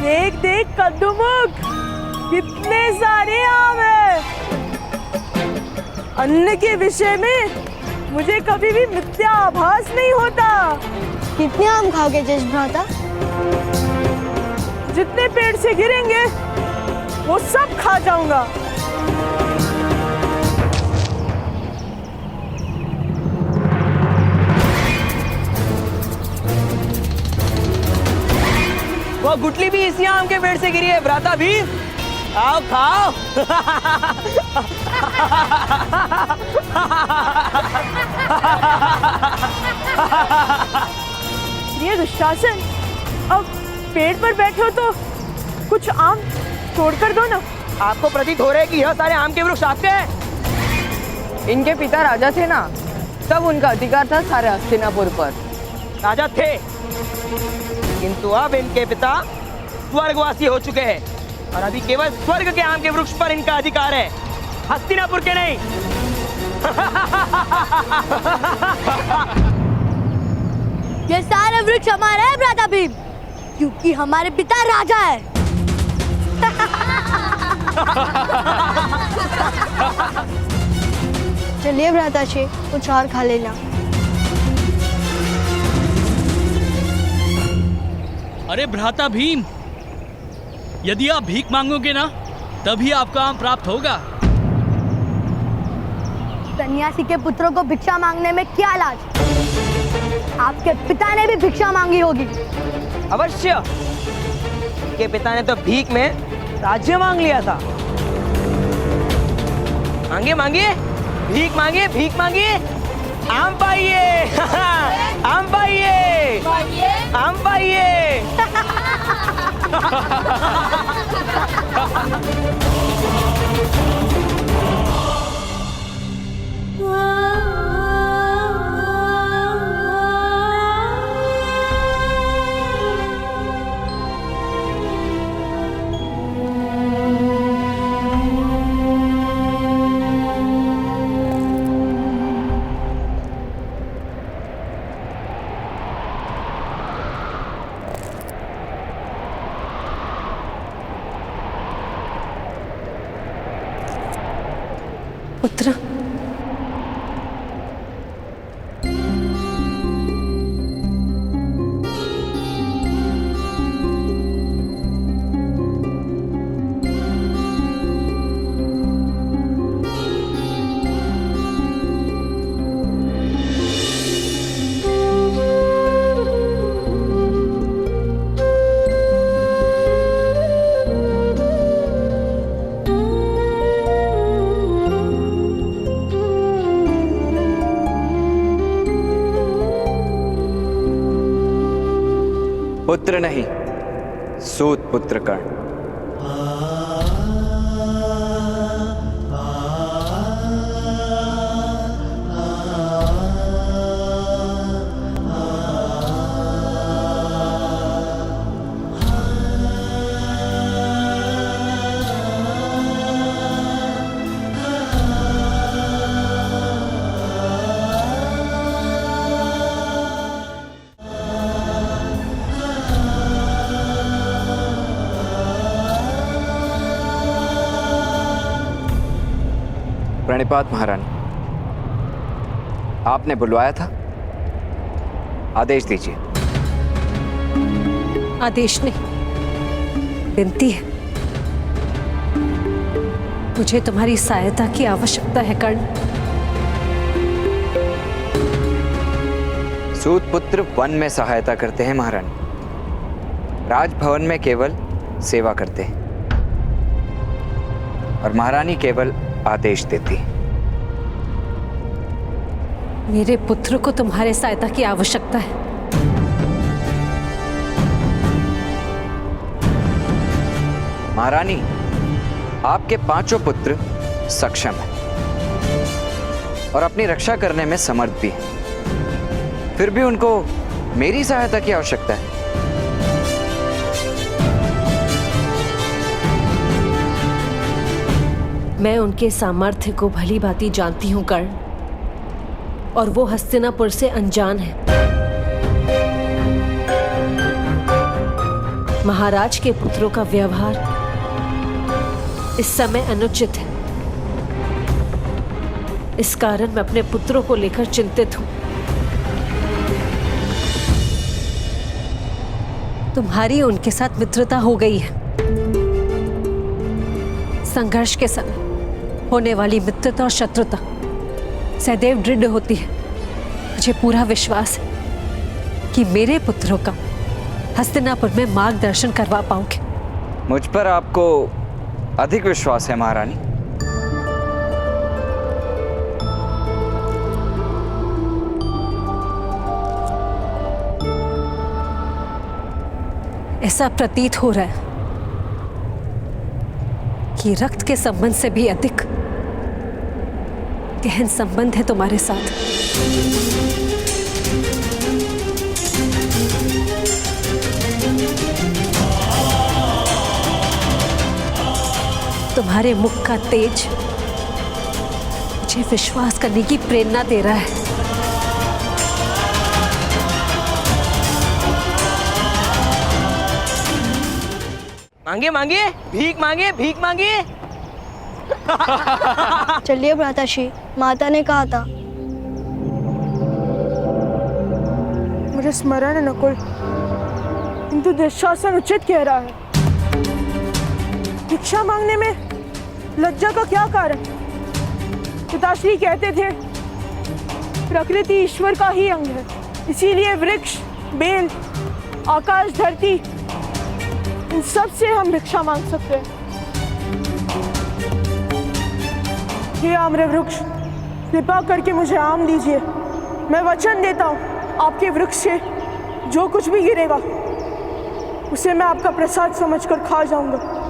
देख देख कद्दू मुख, कितने सारे आम हैं। अन्न के विषय में मुझे कभी भी मिथ्या आभास नहीं होता। कितने आम खाओगे ज्येष्ठ भ्राता? जितने पेड़ से गिरेंगे वो सब खा जाऊंगा। वो गुटली भी इसी आम के पेड़ से गिरी है भ्राता भीम, आओ खाओ। ये दुशासन, अब पेड़ पर बैठे हो तो कुछ आम तोड़ कर दो ना। आपको प्रतीत हो रहा है कि यह सारे आम के वृक्ष आपके हैं? इनके पिता राजा थे ना, तब उनका अधिकार था सारे हस्तिनापुर पर। राजा थे, किंतु अब इनके पिता स्वर्गवासी हो चुके हैं और अभी केवल स्वर्ग के आम के वृक्ष पर इनका अधिकार है, हस्तिनापुर के नहीं। ये सारे वृक्ष हमारे हैं भ्राता भीम, क्योंकि हमारे पिता राजा है। चलिए भ्राताश्री, कुछ और खा लेना। अरे भ्राता भीम, यदि आप भीख मांगोगे ना तभी आपका आम प्राप्त होगा। सन्यासी के पुत्रों को भिक्षा मांगने में क्या लाज? आपके पिता ने भी भिक्षा मांगी होगी। अवश्य, के पिता ने तो भीख में राज्य मांग लिया था। मांगिए मांगिए, भीख मांगिए, भीख मांगिए, आम पाइए। आम पाइए, आम पाइए। पुत्र, पुत्र नहीं, सूत पुत्र कर्ण। प्रणिपात महारानी, आपने बुलवाया था, आदेश दीजिए। आदेश नहीं, विनती है। मुझे तुम्हारी सहायता की आवश्यकता है कर्ण। सूत पुत्र वन में सहायता करते हैं महारानी, राजभवन में केवल सेवा करते हैं और महारानी केवल आदेश देती है। मेरे पुत्र को तुम्हारे सहायता की आवश्यकता है। महारानी, आपके 5 पुत्र सक्षम हैं और अपनी रक्षा करने में समर्थ भी हैं। फिर भी उनको मेरी सहायता की आवश्यकता है। मैं उनके सामर्थ्य को भली भांति जानती हूं कर्ण, और वो हस्तिनापुर से अनजान है। महाराज के पुत्रों का व्यवहार इस समय अनुचित है। इस कारण मैं अपने पुत्रों को लेकर चिंतित हूं। तुम्हारी उनके साथ मित्रता हो गई है। संघर्ष के समय होने वाली मित्रता और शत्रुता सदैव दृढ़ होती है। मुझे पूरा विश्वास है कि मेरे पुत्रों का हस्तिनापुर में मार्गदर्शन करवा पाओगे। मुझ पर आपको अधिक विश्वास है महारानी। ऐसा प्रतीत हो रहा है कि रक्त के संबंध से भी अधिक गहन संबंध है तुम्हारे साथ। तुम्हारे मुख का तेज मुझे विश्वास करने की प्रेरणा दे रहा है। मांगे मांगे, भीख मांगे, भीख मांगे। चलिए भ्राताश्री, माता ने कहा था। मुझे स्मरण है नकुल, किंतु दुशासन उचित कह रहा है। भिक्षा मांगने में लज्जा का क्या कारण? पिताश्री कहते थे प्रकृति ईश्वर का ही अंग है, इसीलिए वृक्ष, बेल, आकाश, धरती, इन सब से हम भिक्षा मांग सकते हैं। हे आम्र वृक्ष, कृपा करके मुझे आम दीजिए। मैं वचन देता हूँ, आपके वृक्ष से जो कुछ भी गिरेगा उसे मैं आपका प्रसाद समझकर खा जाऊंगा।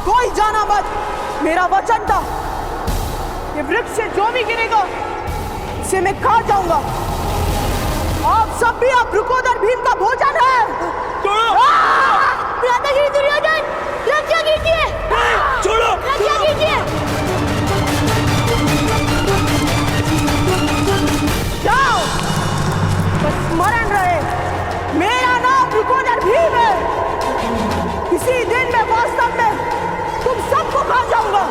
कोई जाना मत, मेरा वचन था कि वृक्ष से जो भी गिरेगा उसे मैं खा जाऊंगा। आप सब भी आप रुकोदर भीम का भोजन है। भ्राताश्री दुर्योधन, रक्षा कीजिए। छोड़ो, रक्षा कीजिए। जाओ, बस स्मरण रहे, मेरा नाम रुकोदर भीम है। इसी दिन मैं वास्तव में तुम सबको खा जाऊंगा।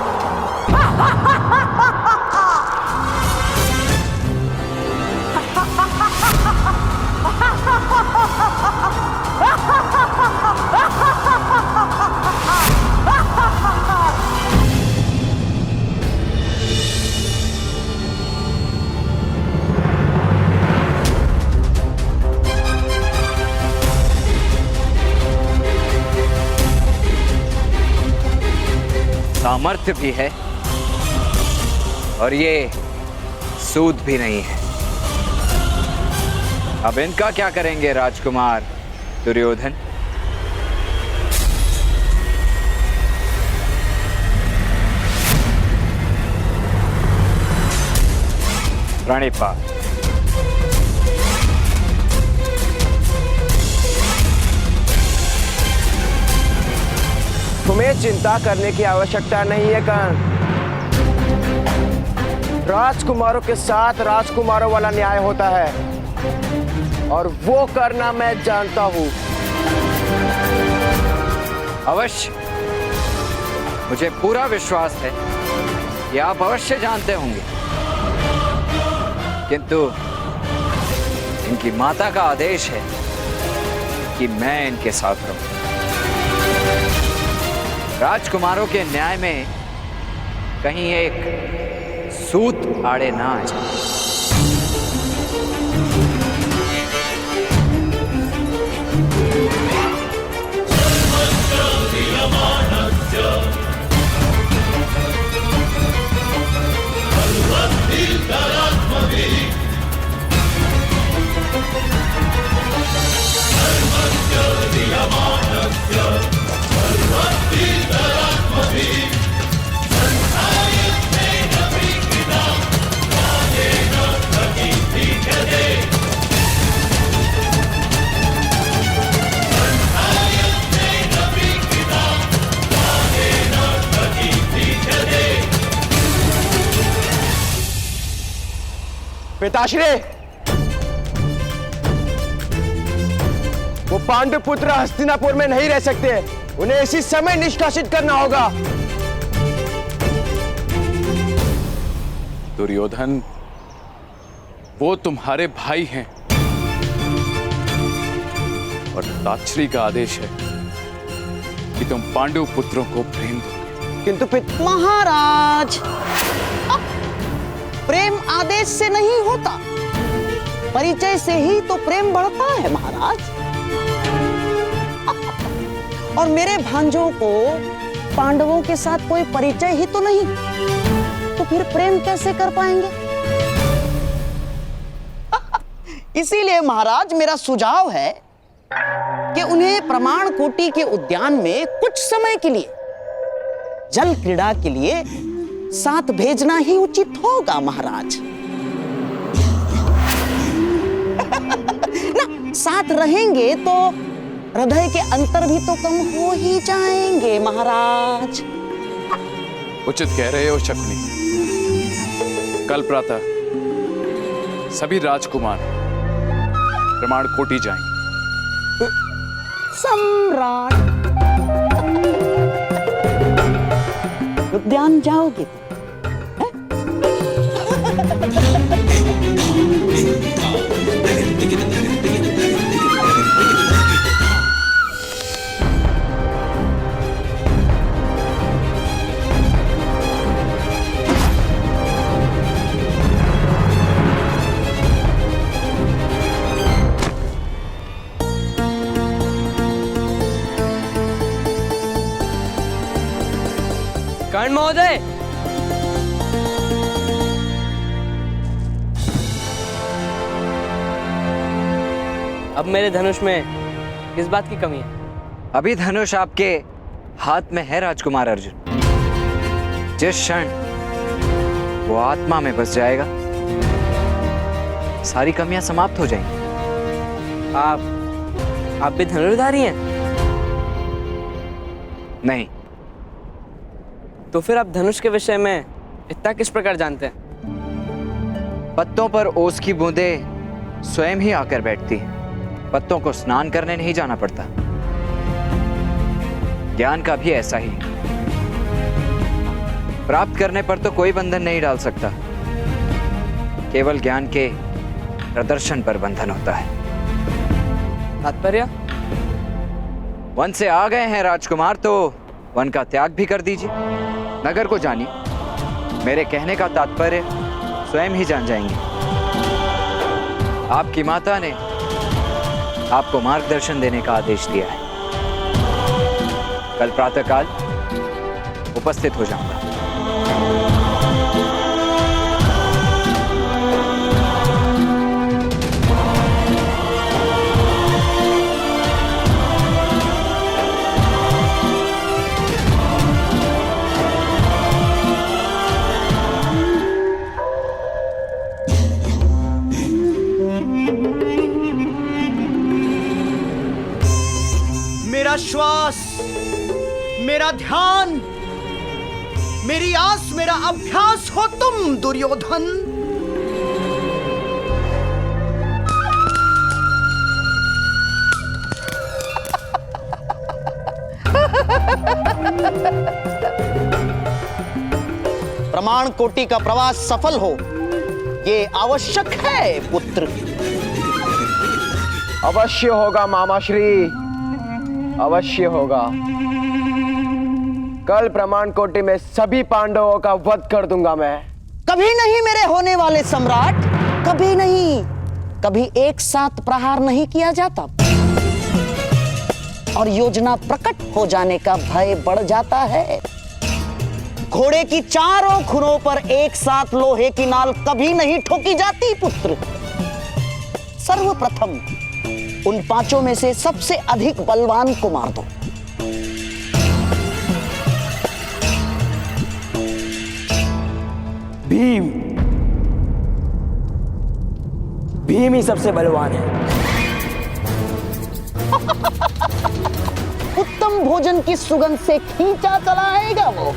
सामर्थ्य भी है और ये सूद भी नहीं है। अब इनका क्या करेंगे राजकुमार दुर्योधन? प्रणिपात। तुम्हें चिंता करने की आवश्यकता नहीं है कर्ण। राजकुमारों के साथ राजकुमारों वाला न्याय होता है और वो करना मैं जानता हूं। अवश्य, मुझे पूरा विश्वास है कि आप अवश्य जानते होंगे, किंतु इनकी माता का आदेश है कि मैं इनके साथ रहूं। राजकुमारों के न्याय में कहीं एक सूत आड़े ना आ जाए। पिताश्री, वो पांडु पुत्र हस्तिनापुर में नहीं रह सकते। उन्हें इसी समय निष्कासित करना होगा। दुर्योधन, वो तुम्हारे भाई हैं और ताच्छ्री का आदेश है कि तुम पांडु पुत्रों को प्रेम दो। किंतु महाराज, प्रेम आदेश से नहीं होता, परिचय से ही तो प्रेम बढ़ता है महाराज। और मेरे भांजों को पांडवों के साथ कोई परिचय ही तो नहीं, तो फिर प्रेम कैसे कर पाएंगे? इसीलिए महाराज, मेरा सुझाव है कि उन्हें प्रमाण कोटि के उद्यान में कुछ समय के लिए जल क्रीड़ा के लिए साथ भेजना ही उचित होगा महाराज। ना, साथ रहेंगे तो हृदय के अंतर भी तो कम हो ही जाएंगे महाराज। उचित कह रहे हो शकुनी। कल प्रातः सभी राजकुमार प्रमाण कोटि जाएंगे। सम्राट, उद्यान जाओगे? कर्ण महोदय, अब मेरे धनुष में किस बात की कमी है? अभी धनुष आपके हाथ में है राजकुमार अर्जुन। जिस क्षण वो आत्मा में बस जाएगा, सारी कमियां समाप्त हो जाएंगी। आप भी धनुर्धारी हैं? नहीं। तो फिर आप धनुष के विषय में इतना किस प्रकार जानते हैं? पत्तों पर ओस की बूंदें स्वयं ही आकर बैठती हैं। पत्तों को स्नान करने नहीं जाना पड़ता। ज्ञान का भी ऐसा ही। प्राप्त करने पर तो कोई बंधन नहीं डाल सकता, केवल ज्ञान के प्रदर्शन पर बंधन होता है। तात्पर्य? वन से आ गए हैं राजकुमार, तो वन का त्याग भी कर दीजिए। नगर को जानिए। मेरे कहने का तात्पर्य स्वयं ही जान जाएंगे। आपकी माता ने आपको मार्गदर्शन देने का आदेश दिया है। कल प्रातःकाल उपस्थित हो जाऊंगा। मेरा श्वास, मेरा ध्यान, मेरी आस, मेरा अभ्यास हो तुम दुर्योधन। प्रमाण कोटि का प्रवास सफल हो, ये आवश्यक है पुत्र। अवश्य होगा मामाश्री, अवश्य होगा। कल प्रमाण कोटि में सभी पांडवों का वध कर दूंगा मैं। कभी नहीं मेरे होने वाले सम्राट, कभी नहीं। कभी एक साथ प्रहार नहीं किया जाता और योजना प्रकट हो जाने का भय बढ़ जाता है। घोड़े की चारों खुरों पर एक साथ लोहे की नाल कभी नहीं ठोकी जाती पुत्र। सर्वप्रथम उन पांचों में से सबसे अधिक बलवान को मार दो। भीम, भीम ही सबसे बलवान है। उत्तम भोजन की सुगंध से खींचा चला आएगा वो।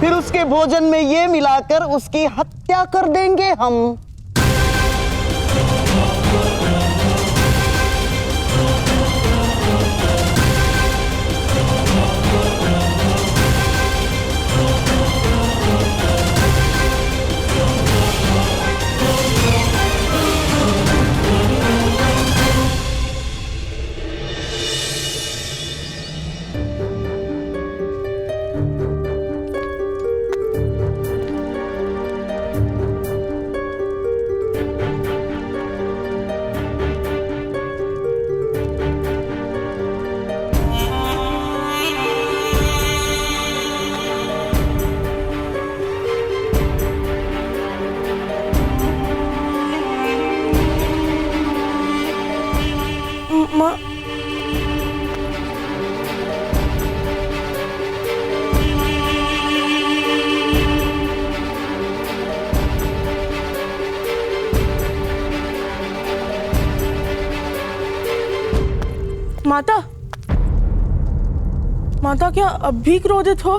फिर उसके भोजन में ये मिलाकर उसकी हत्या कर देंगे हम। माता, माता क्या अब भी क्रोधित हो?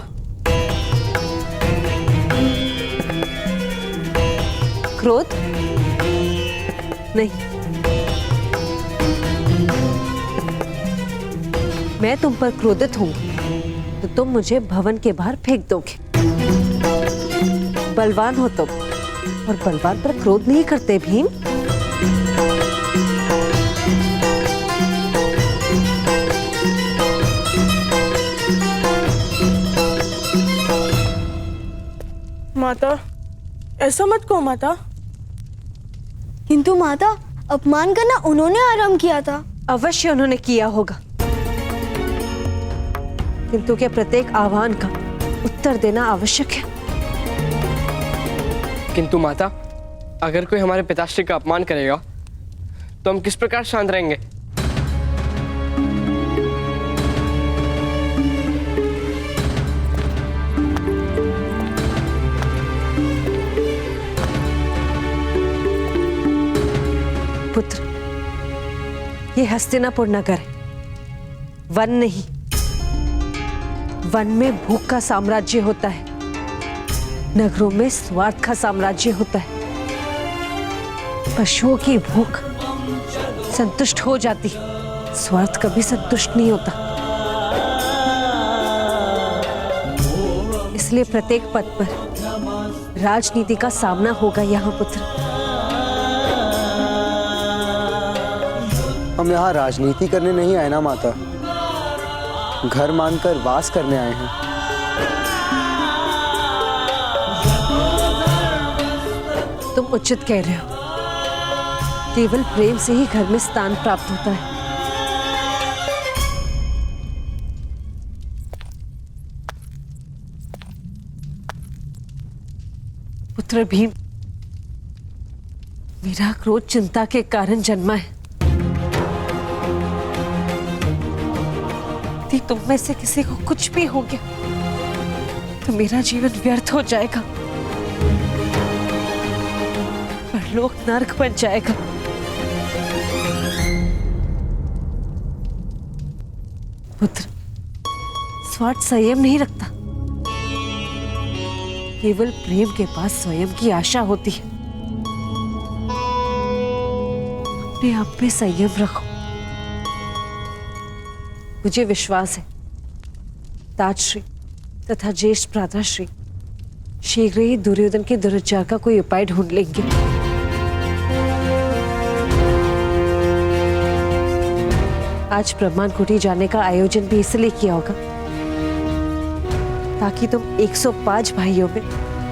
क्रोध नहीं, मैं तुम पर क्रोधित हूं तो तुम मुझे भवन के बाहर फेंक दोगे। बलवान हो तुम और बलवान पर क्रोध नहीं करते भीम। माता, ऐसा मत कहो माता। किंतु माता, अपमान करना उन्होंने आरंभ किया था। अवश्य उन्होंने किया होगा, किंतु क्या प्रत्येक आह्वान का उत्तर देना आवश्यक है? किंतु माता, अगर कोई हमारे पिताश्री का अपमान करेगा तो हम किस प्रकार शांत रहेंगे? पुत्र, ये हस्तिनापुर नगर है, वन नहीं। वन में भूख का साम्राज्य होता है, नगरों में स्वार्थ का साम्राज्य होता है। पशुओं की भूख संतुष्ट हो जाती, स्वार्थ कभी संतुष्ट नहीं होता। इसलिए प्रत्येक पद पर राजनीति का सामना होगा यहाँ पुत्र। हम यहाँ राजनीति करने नहीं आए ना माता, घर मानकर वास करने आए हैं। तुम उचित कह रहे हो, केवल प्रेम से ही घर में स्थान प्राप्त होता है। पुत्र भीम, मेरा क्रोध चिंता के कारण जन्मा है। यदि तुम में से किसी को कुछ भी हो गया तो मेरा जीवन व्यर्थ हो जाएगा, परलोक नर्क बन जाएगा। पुत्र, स्वार्थ संयम नहीं रखता, केवल प्रेम के पास स्वयं की आशा होती है। अपने आप में संयम रखो। मुझे विश्वास है ताजश्री तथा ज्येष्ठ भ्राताश्री शीघ्र ही दुर्योधन के दुरुपचार का कोई उपाय ढूंढ लेंगे। आज प्रमाण कुटी जाने का आयोजन भी इसलिए किया होगा ताकि तुम 105 भाइयों में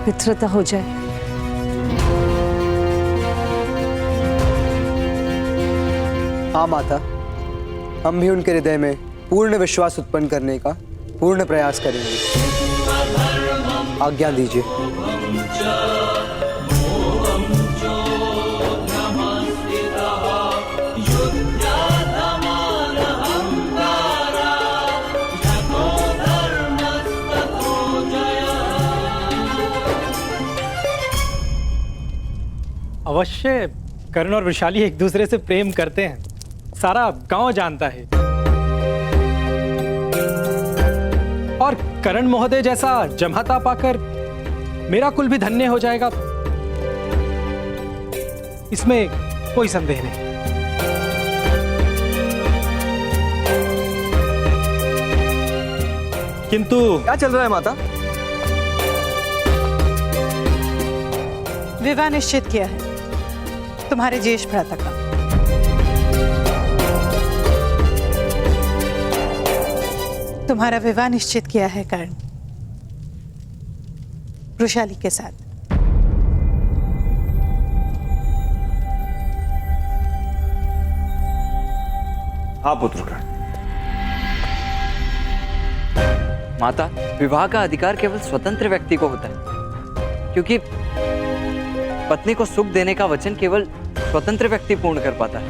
मित्रता हो जाए। हाँ माता, हम भी उनके हृदय में पूर्ण विश्वास उत्पन्न करने का पूर्ण प्रयास करेंगे। आज्ञा दीजिए। अवश्य कर्ण और वृषाली एक दूसरे से प्रेम करते हैं, सारा गांव जानता है। और कर्ण महोदय जैसा जमाता पाकर मेरा कुल भी धन्य हो जाएगा, इसमें कोई संदेह नहीं। किंतु क्या चल रहा है माता? विवाह निश्चित किया है तुम्हारे ज्येष्ठ भ्राता का। तुम्हारा विवाह निश्चित किया है कर्ण वृषाली के साथ। हाँ पुत्र कर्ण। माता, विवाह का अधिकार केवल स्वतंत्र व्यक्ति को होता है, क्योंकि पत्नी को सुख देने का वचन केवल स्वतंत्र व्यक्ति पूर्ण कर पाता है।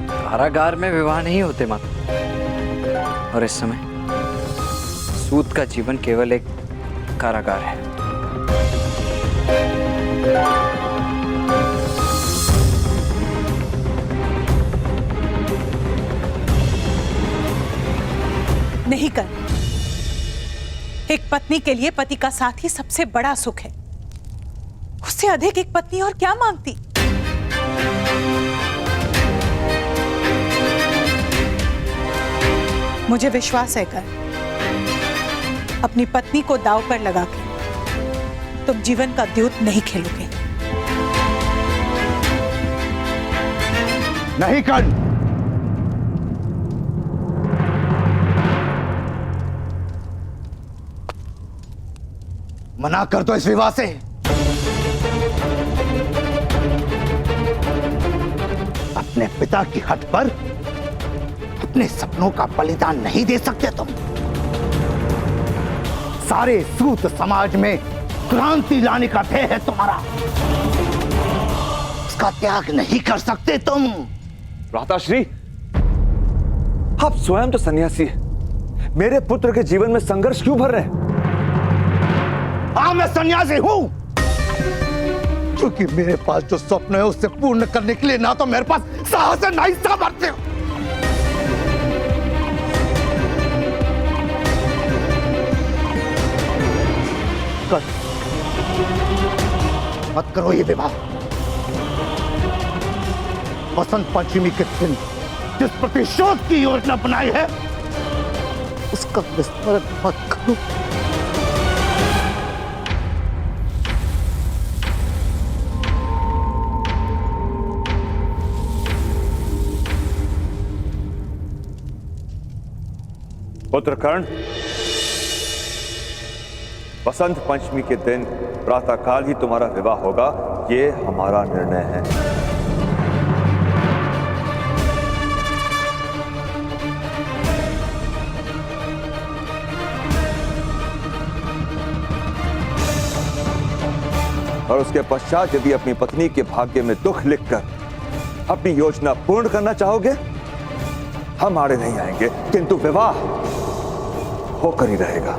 कारागार में विवाह नहीं होते माता। और इस समय सूत का जीवन केवल एक कारागार है। नहीं कर, एक पत्नी के लिए पति का साथ ही सबसे बड़ा सुख है। उससे अधिक एक पत्नी और क्या मांगती। मुझे विश्वास है कर, अपनी पत्नी को दांव पर लगा के तुम जीवन का द्यूत नहीं खेलोगे। नहीं कर्ण, मना कर दो इस विवाह से। अपने पिता की हट पर अपने सपनों का बलिदान नहीं दे सकते तुम। सारे सूत समाज में क्रांति लाने का ध्येय है तुम्हारा, उसका त्याग नहीं कर सकते तुम। भ्राताश्री, आप स्वयं तो सन्यासी हैं, मेरे पुत्र के जीवन में संघर्ष क्यों भर रहे हैं? हाँ, मैं सन्यासी हूं, क्योंकि मेरे पास जो स्वप्न है उससे पूर्ण करने के लिए ना तो मेरे पास साहस है ना ही सामर्थ्य। मत करो ये विवाह। वसंत पंचमी के दिन जिस प्रतिशोध की योजना बनाई है उसका विस्मरण मत करो। पुत्र कर्ण, बसंत पंचमी के दिन प्रातःकाल ही तुम्हारा विवाह होगा, ये हमारा निर्णय है। और उसके पश्चात यदि अपनी पत्नी के भाग्य में दुख लिखकर अपनी योजना पूर्ण करना चाहोगे, हम आड़े नहीं आएंगे, किंतु विवाह होकर ही रहेगा।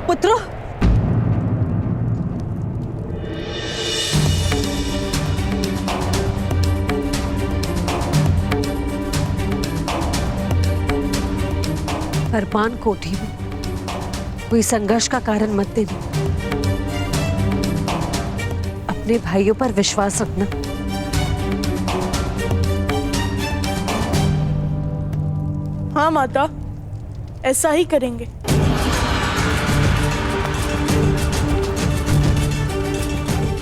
पुत्रो, अरमान कोठी में कोई संघर्ष का कारण मत देना। अपने भाइयों पर विश्वास रखना। हाँ माता, ऐसा ही करेंगे।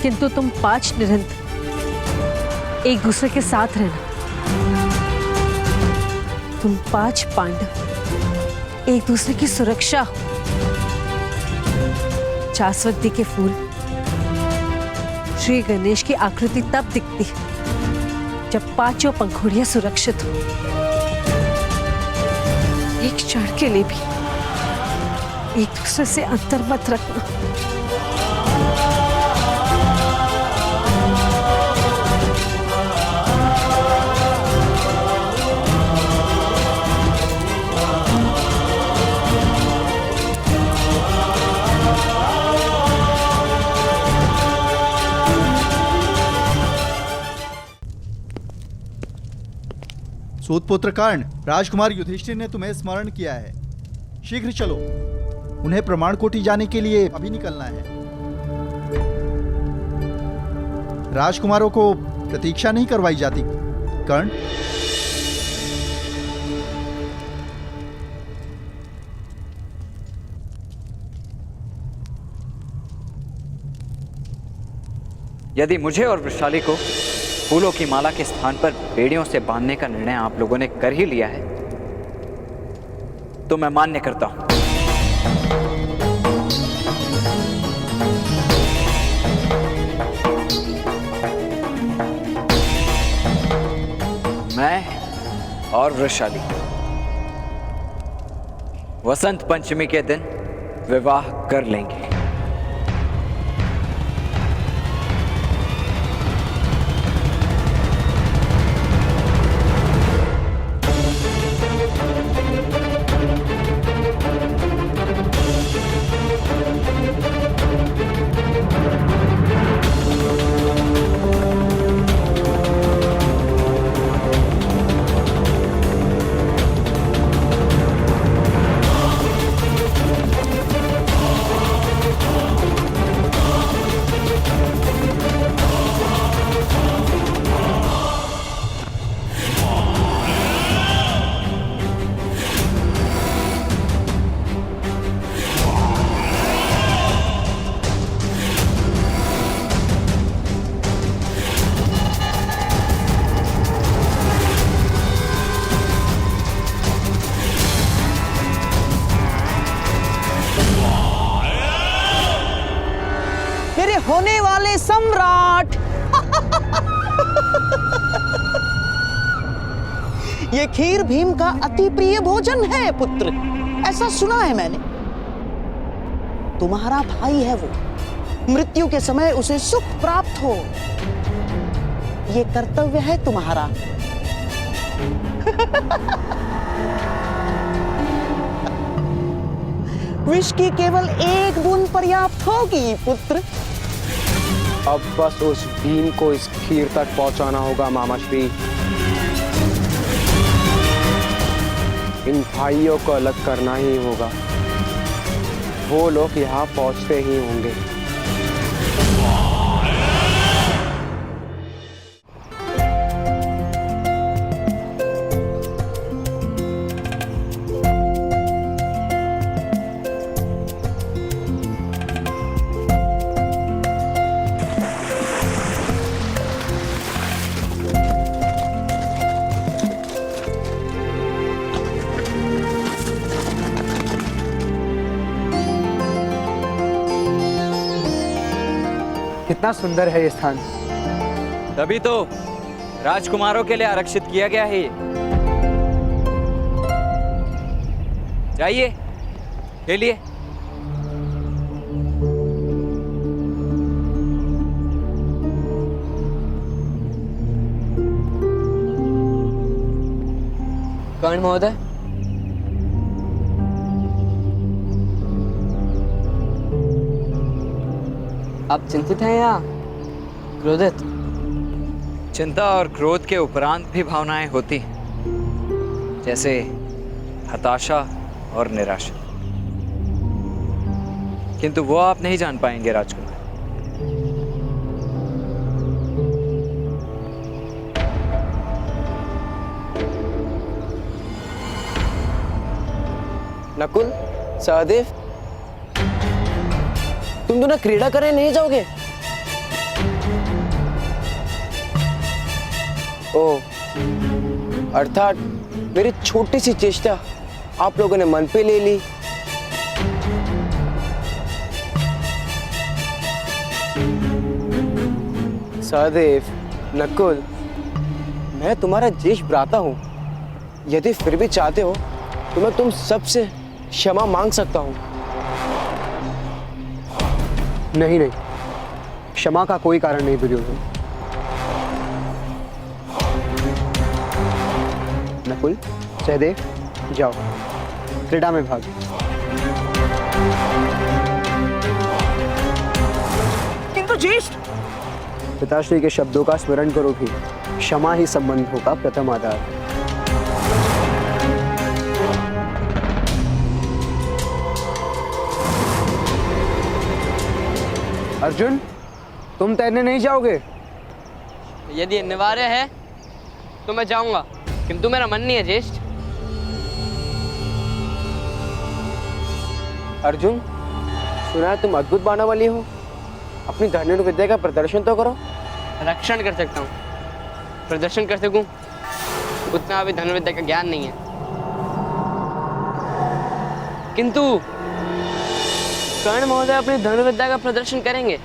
किंतु तुम 5 निरंतर एक दूसरे के साथ रहना। तुम 5 पांडव एक दूसरे की सुरक्षा हो। जासवंती के फूल श्री गणेश की आकृति तब दिखती है जब 5 पंखुड़ियां सुरक्षित हो। एक क्षण के लिए भी एक दूसरे से अंतर मत रखना। सूतपुत्र कर्ण, राजकुमार युधिष्ठिर ने तुम्हें स्मरण किया है। शीघ्र चलो, उन्हें प्रमाण कोटि जाने के लिए अभी निकलना है। राजकुमारों को प्रतीक्षा नहीं करवाई जाती। कर्ण, यदि मुझे और वृषाली को फूलों की माला के स्थान पर बेड़ियों से बांधने का निर्णय आप लोगों ने कर ही लिया है, तो मैं मान्य करता हूं। मैं और वृषाली वसंत पंचमी के दिन विवाह कर लेंगे। मेरे होने वाले सम्राट। ये खीर भीम का अति प्रिय भोजन है पुत्र, ऐसा सुना है मैंने। तुम्हारा भाई है वो, मृत्यु के समय उसे सुख प्राप्त हो, ये कर्तव्य है तुम्हारा। विष की केवल एक बूंद पर्याप्त होगी पुत्र। अब बस उस भीम को इस खीर तक पहुंचाना होगा मामाश्री। इन भाइयों को अलग करना ही होगा, वो लोग यहाँ पहुंचते ही होंगे। कितना सुंदर है ये स्थान। तभी तो राजकुमारों के लिए आरक्षित किया गया है ये। जाइए, खेलिए। कर्ण महोदय, आप चिंतित हैं या क्रोधित? चिंता और क्रोध के उपरांत भी भावनाएं होती हैं, जैसे हताशा और निराशा। किंतु वो आप नहीं जान पाएंगे राजकुमार। नकुल, सहदेव, तुम दोनों क्रीड़ा करने नहीं जाओगे? ओ, अर्थात मेरी छोटी सी चेष्टा आप लोगों ने मन पे ले ली। सहदेव, नकुल, मैं तुम्हारा ज्येष्ठ भ्राता हूं। यदि फिर भी चाहते हो तो मैं तुम सबसे क्षमा मांग सकता हूं। नहीं नहीं, क्षमा का कोई कारण नहीं दुर्योधन। नकुल, सहदेव, जाओ क्रीड़ा में भाग। किंतु ज्येष्ठ, पिताश्री के शब्दों का स्मरण करो भी। क्षमा ही संबंधों का प्रथम आधार है। अर्जुन, तुम तैरने नहीं जाओगे? यदि अनिवार्य है तो मैं जाऊंगा, किंतु मेरा मन नहीं है ज्येष्ठ। अर्जुन, सुना है तुम अद्भुत बाणा वाली हो। अपनी धनुर्विद्या विद्या का प्रदर्शन तो करो। रक्षण कर सकता हूँ, प्रदर्शन कर सकूं उतना अभी धनुर्विद्या का ज्ञान नहीं है। किंतु कर्ण महोदय अपनी धनुर्विद्या का प्रदर्शन करेंगे।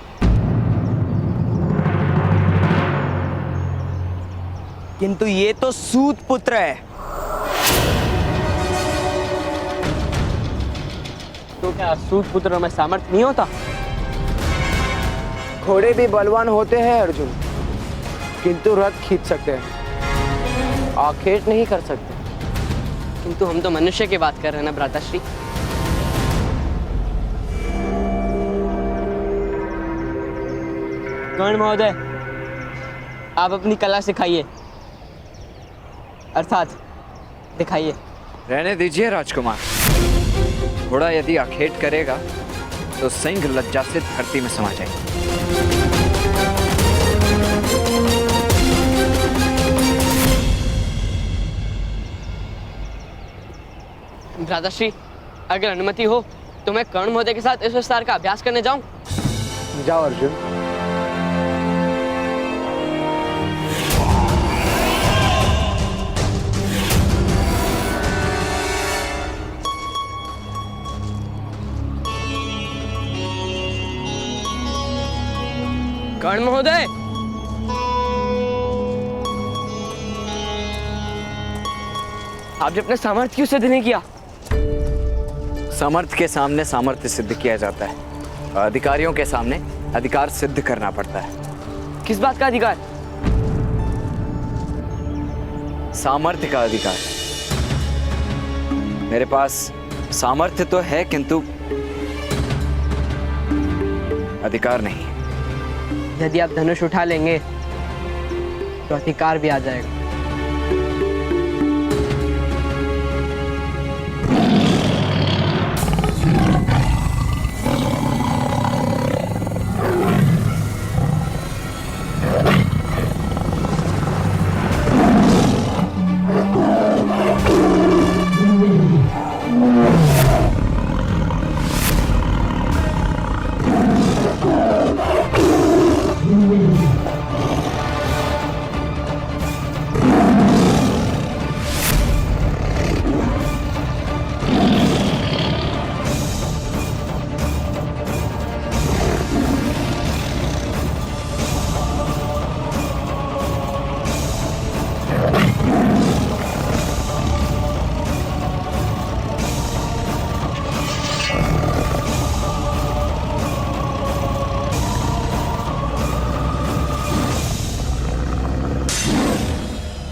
किंतु ये तो सूत पुत्र है। तो क्या सूत पुत्र में सामर्थ्य नहीं होता? घोड़े भी बलवान होते हैं अर्जुन, किंतु रथ खींच सकते हैं, आखेट नहीं कर सकते। किंतु हम तो मनुष्य की बात कर रहे हैं ना भ्राताश्री। कर्ण महोदय, आप अपनी कला सिखाइए, अर्थात दिखाइए। रहने दीजिए राजकुमार। घोड़ा यदि आखेट करेगा तो सिंह लज्जा से धरती में समा जाएगा। भ्राताश्री, अगर अनुमति हो तो मैं कर्ण महोदय के साथ इस विस्तार का अभ्यास करने जाऊं? जाओ अर्जुन। कर्ण महोदय, आपने अपने सामर्थ्य क्यों सिद्ध नहीं किया? सामर्थ्य के सामने सामर्थ्य सिद्ध किया जाता है, अधिकारियों के सामने अधिकार सिद्ध करना पड़ता है। किस बात का अधिकार? सामर्थ्य का अधिकार। मेरे पास सामर्थ्य तो है किंतु अधिकार नहीं। यदि आप धनुष उठा लेंगे तो अधिकार भी आ जाएगा।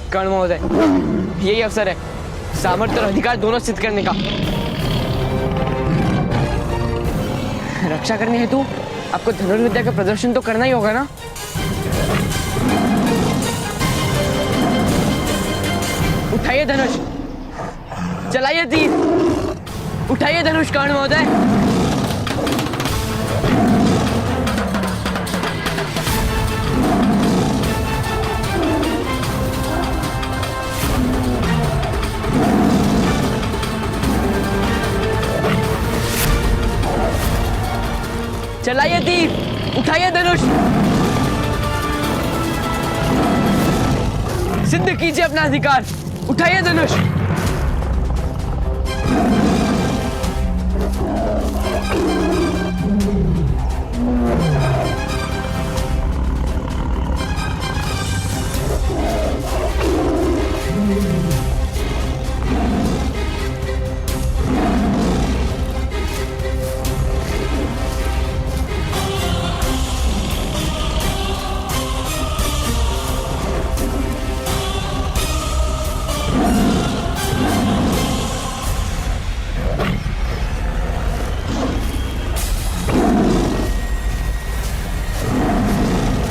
कर्ण महोदय, यही अवसर है सामर्थ्य और अधिकार दोनों सिद्ध करने का। रक्षा करने हेतु आपको धनुर्विद्या का प्रदर्शन तो करना ही होगा ना? उठाइए धनुष, चलाइए तीर, उठाइए धनुष कर्ण महोदय। चलाइए तीर, उठाइए धनुष, सिद्ध कीजिए अपना अधिकार, उठाइए धनुष।